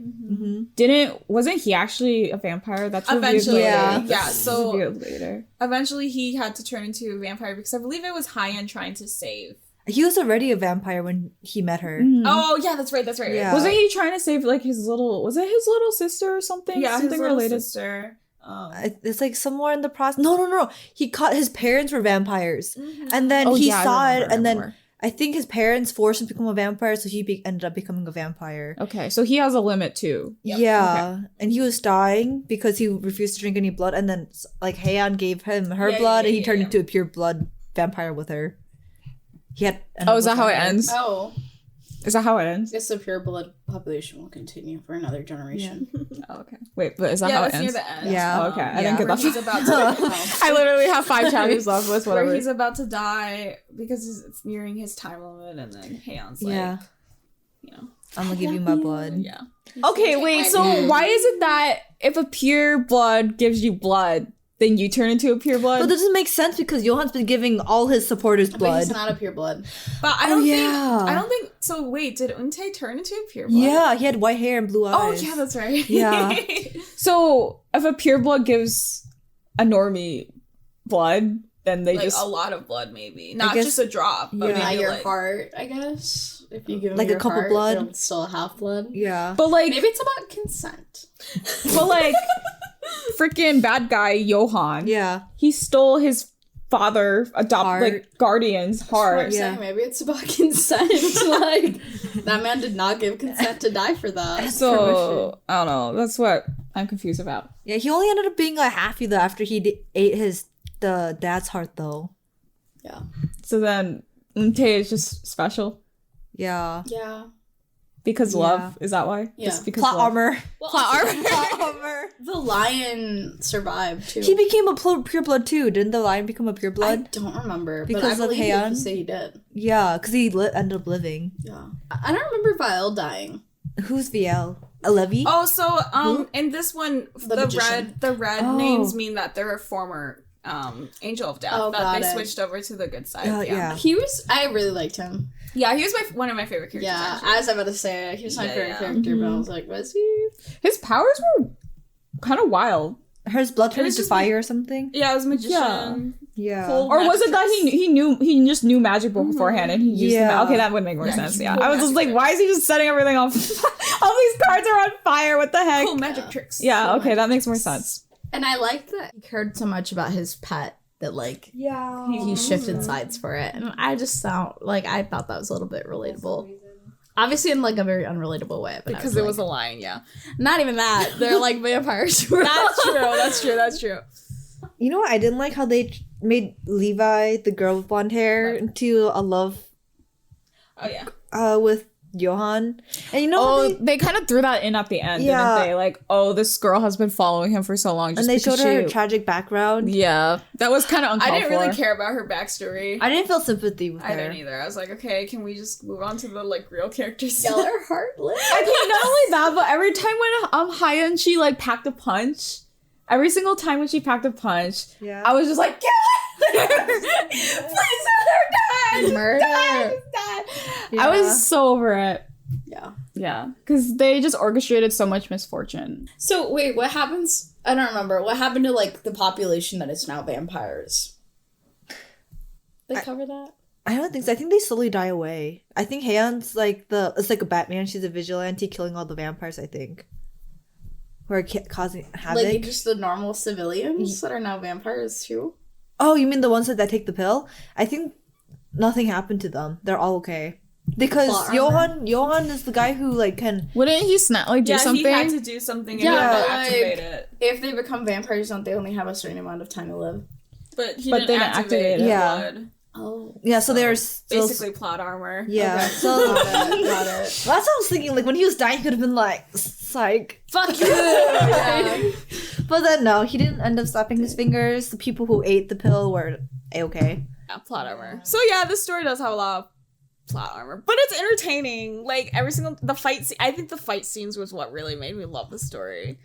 [SPEAKER 4] wasn't he actually a vampire? That's revealed
[SPEAKER 2] Eventually,
[SPEAKER 4] later.
[SPEAKER 2] yeah. So
[SPEAKER 4] Revealed later.
[SPEAKER 2] eventually he had to turn into a vampire because I believe it was Hyan trying to save.
[SPEAKER 5] He was already a vampire when he met her.
[SPEAKER 2] Oh yeah, that's right.
[SPEAKER 5] Yeah.
[SPEAKER 4] Wasn't he trying to save like his little? Was it his little sister or something?
[SPEAKER 2] Yeah,
[SPEAKER 4] something
[SPEAKER 2] his little
[SPEAKER 4] related.
[SPEAKER 2] sister.
[SPEAKER 5] It's like somewhere in the process. No. He caught his parents were vampires, and then
[SPEAKER 4] Oh,
[SPEAKER 5] he
[SPEAKER 4] yeah, I
[SPEAKER 5] saw
[SPEAKER 4] remember,
[SPEAKER 5] it, and then
[SPEAKER 4] remember.
[SPEAKER 5] I think his parents forced him to become a vampire, so he ended up becoming a vampire.
[SPEAKER 4] Okay, so he has a limit too.
[SPEAKER 5] Yeah, and he was dying because he refused to drink any blood, and then like Heian gave him her
[SPEAKER 2] Yeah,
[SPEAKER 5] blood,
[SPEAKER 2] yeah,
[SPEAKER 5] and he
[SPEAKER 2] yeah,
[SPEAKER 5] turned
[SPEAKER 2] yeah.
[SPEAKER 5] into a pure blood vampire with her. He had.
[SPEAKER 4] Oh, is that how it ends?
[SPEAKER 3] Oh,
[SPEAKER 4] Is that how it ends?
[SPEAKER 3] I guess the pure blood population will continue for another generation.
[SPEAKER 4] Oh, okay. Wait, but is that
[SPEAKER 2] Yeah,
[SPEAKER 4] how it
[SPEAKER 2] that's near
[SPEAKER 4] ends?
[SPEAKER 2] the end.
[SPEAKER 5] Yeah.
[SPEAKER 4] Oh, okay, I
[SPEAKER 5] Yeah.
[SPEAKER 4] didn't get
[SPEAKER 2] Where
[SPEAKER 4] that.
[SPEAKER 2] he's about to
[SPEAKER 4] I literally have 5 chapters left. With
[SPEAKER 2] where
[SPEAKER 4] whatever.
[SPEAKER 2] he's about to die because it's nearing his time limit, and then Haeon's like,
[SPEAKER 5] Yeah, I'm gonna give you my blood.
[SPEAKER 2] yeah.
[SPEAKER 4] Okay, wait. So why is it that if a pure blood gives you blood, then you turn into a pure blood?
[SPEAKER 5] But this doesn't make sense because Johan's been giving all his supporters
[SPEAKER 3] But
[SPEAKER 5] blood.
[SPEAKER 3] he's not a pure blood.
[SPEAKER 2] But I
[SPEAKER 5] Oh,
[SPEAKER 2] don't
[SPEAKER 5] yeah.
[SPEAKER 2] think. So wait, did Untae turn into a pure blood?
[SPEAKER 5] Yeah, he had white hair and blue eyes.
[SPEAKER 2] Oh yeah, that's right.
[SPEAKER 5] Yeah.
[SPEAKER 4] So if a pure blood gives a normie blood, then they
[SPEAKER 2] like
[SPEAKER 4] just
[SPEAKER 2] a lot of blood, maybe not
[SPEAKER 5] guess-
[SPEAKER 2] just a drop, but
[SPEAKER 5] yeah.
[SPEAKER 3] Not
[SPEAKER 2] maybe
[SPEAKER 3] your
[SPEAKER 2] like
[SPEAKER 3] heart, I guess. If you give him
[SPEAKER 5] Like a
[SPEAKER 3] your
[SPEAKER 5] couple
[SPEAKER 3] heart,
[SPEAKER 5] blood?
[SPEAKER 3] it'll still have blood.
[SPEAKER 5] Yeah.
[SPEAKER 4] but like
[SPEAKER 3] Maybe it's about consent.
[SPEAKER 4] but like freaking bad guy Johan.
[SPEAKER 5] Yeah.
[SPEAKER 4] He stole his father
[SPEAKER 5] Heart.
[SPEAKER 4] like guardian's heart.
[SPEAKER 3] I'm
[SPEAKER 5] Yeah.
[SPEAKER 3] saying maybe it's about consent. Like that man did not give consent to die for that.
[SPEAKER 4] So I don't know. That's what I'm confused about.
[SPEAKER 5] Yeah, he only ended up being a halfie though after he ate his the dad's heart though.
[SPEAKER 3] Yeah.
[SPEAKER 4] So then Untae is just special
[SPEAKER 5] Yeah.
[SPEAKER 3] Yeah.
[SPEAKER 4] because love. Is that why?
[SPEAKER 3] Yeah.
[SPEAKER 4] Just because
[SPEAKER 5] Plot
[SPEAKER 4] love.
[SPEAKER 5] armor.
[SPEAKER 3] Plot armor.
[SPEAKER 5] Plot armor.
[SPEAKER 3] The lion survived too.
[SPEAKER 5] He became a pureblood too. Didn't the lion become a
[SPEAKER 3] I
[SPEAKER 5] pureblood?
[SPEAKER 3] don't remember,
[SPEAKER 5] Because
[SPEAKER 3] but I
[SPEAKER 5] of
[SPEAKER 3] believe you
[SPEAKER 5] Haeyeon?
[SPEAKER 3] say he did.
[SPEAKER 5] Yeah, because he ended up living.
[SPEAKER 3] Yeah. I don't remember Vial dying.
[SPEAKER 5] Who's VL? Levi?
[SPEAKER 2] Oh, so in this one, the
[SPEAKER 3] magician.
[SPEAKER 2] red names mean that they're a former angel of death
[SPEAKER 3] Oh,
[SPEAKER 2] that
[SPEAKER 3] got
[SPEAKER 2] they
[SPEAKER 3] it.
[SPEAKER 2] switched over to the good side.
[SPEAKER 5] Yeah.
[SPEAKER 3] I really liked him.
[SPEAKER 2] Yeah, he was one of my favorite characters.
[SPEAKER 3] Yeah,
[SPEAKER 2] actually.
[SPEAKER 3] I was about to say he was my favorite
[SPEAKER 2] yeah.
[SPEAKER 3] character, but I was like, was he?
[SPEAKER 4] His powers were kind of wild.
[SPEAKER 5] Hers blood turned
[SPEAKER 2] was
[SPEAKER 5] into
[SPEAKER 2] just
[SPEAKER 5] fire or something?
[SPEAKER 2] Yeah, it was magician.
[SPEAKER 5] Yeah.
[SPEAKER 2] Full
[SPEAKER 4] Or was
[SPEAKER 2] magic
[SPEAKER 4] it that
[SPEAKER 2] tricks.
[SPEAKER 4] he just knew magic beforehand and he used
[SPEAKER 5] Yeah.
[SPEAKER 4] them? Okay, that would make more
[SPEAKER 2] Yeah,
[SPEAKER 4] sense.
[SPEAKER 2] he's
[SPEAKER 4] Yeah,
[SPEAKER 2] full
[SPEAKER 4] I was just
[SPEAKER 2] magic
[SPEAKER 4] like, why is he just setting everything off? All these cards are on fire. What the heck?
[SPEAKER 2] Cool magic tricks.
[SPEAKER 4] Yeah,
[SPEAKER 2] Cool
[SPEAKER 4] okay,
[SPEAKER 2] magic
[SPEAKER 4] that makes more
[SPEAKER 2] tricks.
[SPEAKER 4] sense.
[SPEAKER 3] And I liked that he cared so much about his pet that like he shifted sides for it, and I just thought that was a little bit relatable. Obviously, in like a very unrelatable way, but
[SPEAKER 2] Because it was a lion, yeah.
[SPEAKER 3] not even that. They're like vampires.
[SPEAKER 2] That's true.
[SPEAKER 5] You know what? I didn't like how they made Levi, the girl with blonde hair, into a love
[SPEAKER 2] Oh, yeah.
[SPEAKER 5] with Johan. And you know how
[SPEAKER 4] Oh,
[SPEAKER 5] they,
[SPEAKER 4] they kind of threw that in at the end,
[SPEAKER 5] Yeah.
[SPEAKER 4] didn't they? Like, oh, this girl has been following him for so long. Just
[SPEAKER 5] and they
[SPEAKER 4] because
[SPEAKER 5] showed her
[SPEAKER 4] she-
[SPEAKER 5] tragic background.
[SPEAKER 4] Yeah, that was kind of
[SPEAKER 2] I
[SPEAKER 4] uncalled
[SPEAKER 2] didn't really
[SPEAKER 4] for.
[SPEAKER 2] care about her backstory.
[SPEAKER 5] I didn't feel sympathy with her.
[SPEAKER 2] I didn't either. I was like, okay, can we just move on to the like real characters?
[SPEAKER 3] Stellar Heartless.
[SPEAKER 4] I think not only that, but every time when Hyun she like packed a punch, every single time when she packed a punch,
[SPEAKER 5] Yeah.
[SPEAKER 4] I was just like, kill her! Please let her die!
[SPEAKER 3] Murder.
[SPEAKER 4] Die!
[SPEAKER 5] Yeah.
[SPEAKER 4] I was so over it.
[SPEAKER 3] Yeah.
[SPEAKER 4] Yeah, because they just orchestrated so much misfortune.
[SPEAKER 3] So wait, what happens? I don't remember. What happened to like the population that is now vampires? They cover that.
[SPEAKER 5] I don't think so. I think they slowly die away. I think Haeyeon's like it's like a Batman. She's a vigilante killing all the vampires, I think. Who are causing havoc.
[SPEAKER 3] Like just the normal civilians that are now vampires too.
[SPEAKER 5] Oh, you mean the ones that take the pill? I think nothing happened to them. They're all okay. Because
[SPEAKER 3] Plot armor.
[SPEAKER 5] Johan is the guy who like can.
[SPEAKER 4] Wouldn't he do
[SPEAKER 2] Yeah,
[SPEAKER 4] something?
[SPEAKER 2] he had to do something and
[SPEAKER 3] Yeah,
[SPEAKER 2] yeah,
[SPEAKER 3] but,
[SPEAKER 2] activate
[SPEAKER 3] like-
[SPEAKER 2] it.
[SPEAKER 3] If they become vampires, don't they only have a certain amount of time to live?
[SPEAKER 2] But he
[SPEAKER 4] But
[SPEAKER 2] didn't
[SPEAKER 4] they didn't
[SPEAKER 2] activate
[SPEAKER 4] activate
[SPEAKER 2] it.
[SPEAKER 5] it. Yeah.
[SPEAKER 2] Blood.
[SPEAKER 3] Oh.
[SPEAKER 5] Yeah, so they're still.
[SPEAKER 2] Basically plot armor.
[SPEAKER 5] Yeah.
[SPEAKER 3] Okay.
[SPEAKER 5] So
[SPEAKER 3] Got it.
[SPEAKER 5] that's what I was thinking. Like when he was dying, he could have been like, psych.
[SPEAKER 3] Fuck you. Yeah.
[SPEAKER 5] But then no, he didn't end up snapping his fingers. The people who ate the pill were okay.
[SPEAKER 2] Yeah, plot armor. So yeah, this story does have a lot of plot armor, but it's entertaining. Like every single I think the fight scenes was what really made me love the story.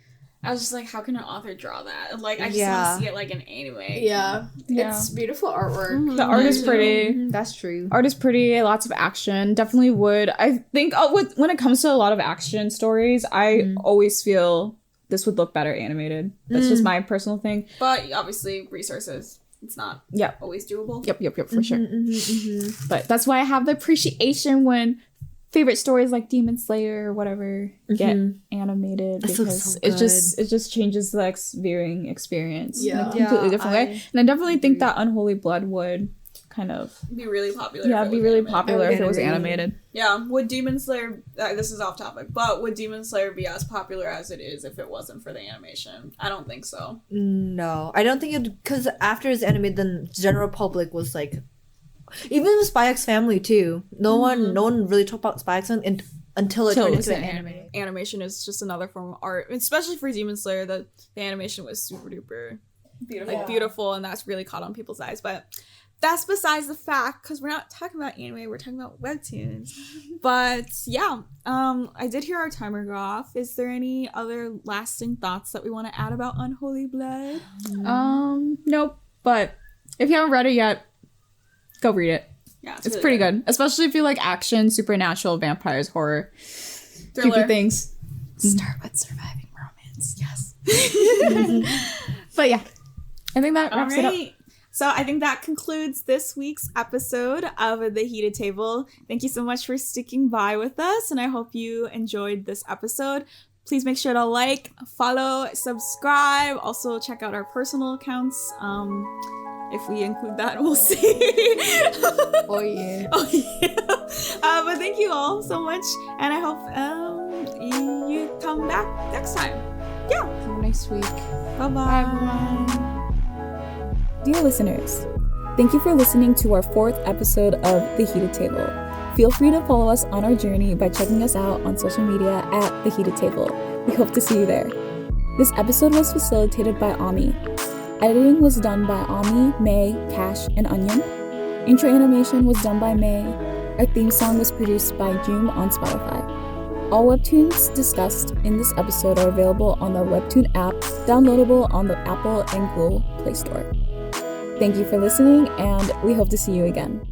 [SPEAKER 2] I was just like, how can an author draw that? And like, I just
[SPEAKER 5] Yeah.
[SPEAKER 2] want to see it like an anime.
[SPEAKER 3] Yeah.
[SPEAKER 4] Yeah.
[SPEAKER 3] It's beautiful artwork.
[SPEAKER 4] The art is pretty.
[SPEAKER 5] That's true.
[SPEAKER 4] Art is pretty. Lots of action. Definitely would. I think when it comes to a lot of action stories, I always feel this would look better animated. That's just my personal thing.
[SPEAKER 2] But obviously, resources. It's not
[SPEAKER 4] Yep.
[SPEAKER 2] always doable.
[SPEAKER 4] Yep, for sure. But that's why I have the appreciation when favorite stories like Demon Slayer or whatever get animated,
[SPEAKER 5] This looks
[SPEAKER 4] because
[SPEAKER 5] so
[SPEAKER 4] it just changes the viewing experience in
[SPEAKER 3] Yeah.
[SPEAKER 4] a completely
[SPEAKER 5] Yeah,
[SPEAKER 4] different way. And I definitely think that Unholy Blood would kind of
[SPEAKER 2] Be really popular. if it
[SPEAKER 4] be
[SPEAKER 2] was
[SPEAKER 4] really
[SPEAKER 2] animated.
[SPEAKER 4] popular if it was
[SPEAKER 5] agree.
[SPEAKER 4] animated.
[SPEAKER 2] Yeah, would Demon Slayer, this is off topic, but would Demon Slayer be as popular as it is if it wasn't for the animation? I don't think so.
[SPEAKER 5] No, I don't think it, because after it's animated, the general public was like, even with Spy X Family too. No one really talked about Spy X Family until it
[SPEAKER 4] Till
[SPEAKER 5] turned
[SPEAKER 4] it was
[SPEAKER 5] into an
[SPEAKER 4] an
[SPEAKER 5] anime.
[SPEAKER 2] Animation is just another form of art, especially for Demon Slayer. The animation was super duper beautiful, and that's really caught on people's eyes. But that's besides the fact, because we're not talking about anime, we're talking about webtoons. But yeah, I did hear our timer go off. Is there any other lasting thoughts that we want to add about Unholy Blood?
[SPEAKER 4] Nope. But if you haven't read it yet, go read it.
[SPEAKER 2] Yeah,
[SPEAKER 4] It's pretty good, especially if you like action, supernatural, vampires, horror, creepy
[SPEAKER 2] Thriller.
[SPEAKER 4] things.
[SPEAKER 3] Start with surviving romance.
[SPEAKER 4] Yes. But yeah, I think that wraps it up.
[SPEAKER 2] Alright. So I think that concludes this week's episode of The Heated Table. Thank you so much for sticking by with us, and I hope you enjoyed this episode. Please make sure to like, follow, subscribe. Also check out our personal accounts. If we include that, we'll see.
[SPEAKER 3] Oh yeah.
[SPEAKER 2] Oh yeah. But thank you all so much, and I hope you come back next time. Yeah.
[SPEAKER 3] Have a nice week.
[SPEAKER 2] Bye bye.
[SPEAKER 4] Bye, everyone.
[SPEAKER 1] Dear listeners, thank you for listening to our 4th episode of The Heated Table. Feel free to follow us on our journey by checking us out on social media at The Heated Table. We hope to see you there. This episode was facilitated by Ami. Editing was done by Ami, May, Cash, and Onion. Intro animation was done by May. Our theme song was produced by Joom on Spotify. All webtoons discussed in this episode are available on the Webtoon app, downloadable on the Apple and Google Play Store. Thank you for listening, and we hope to see you again.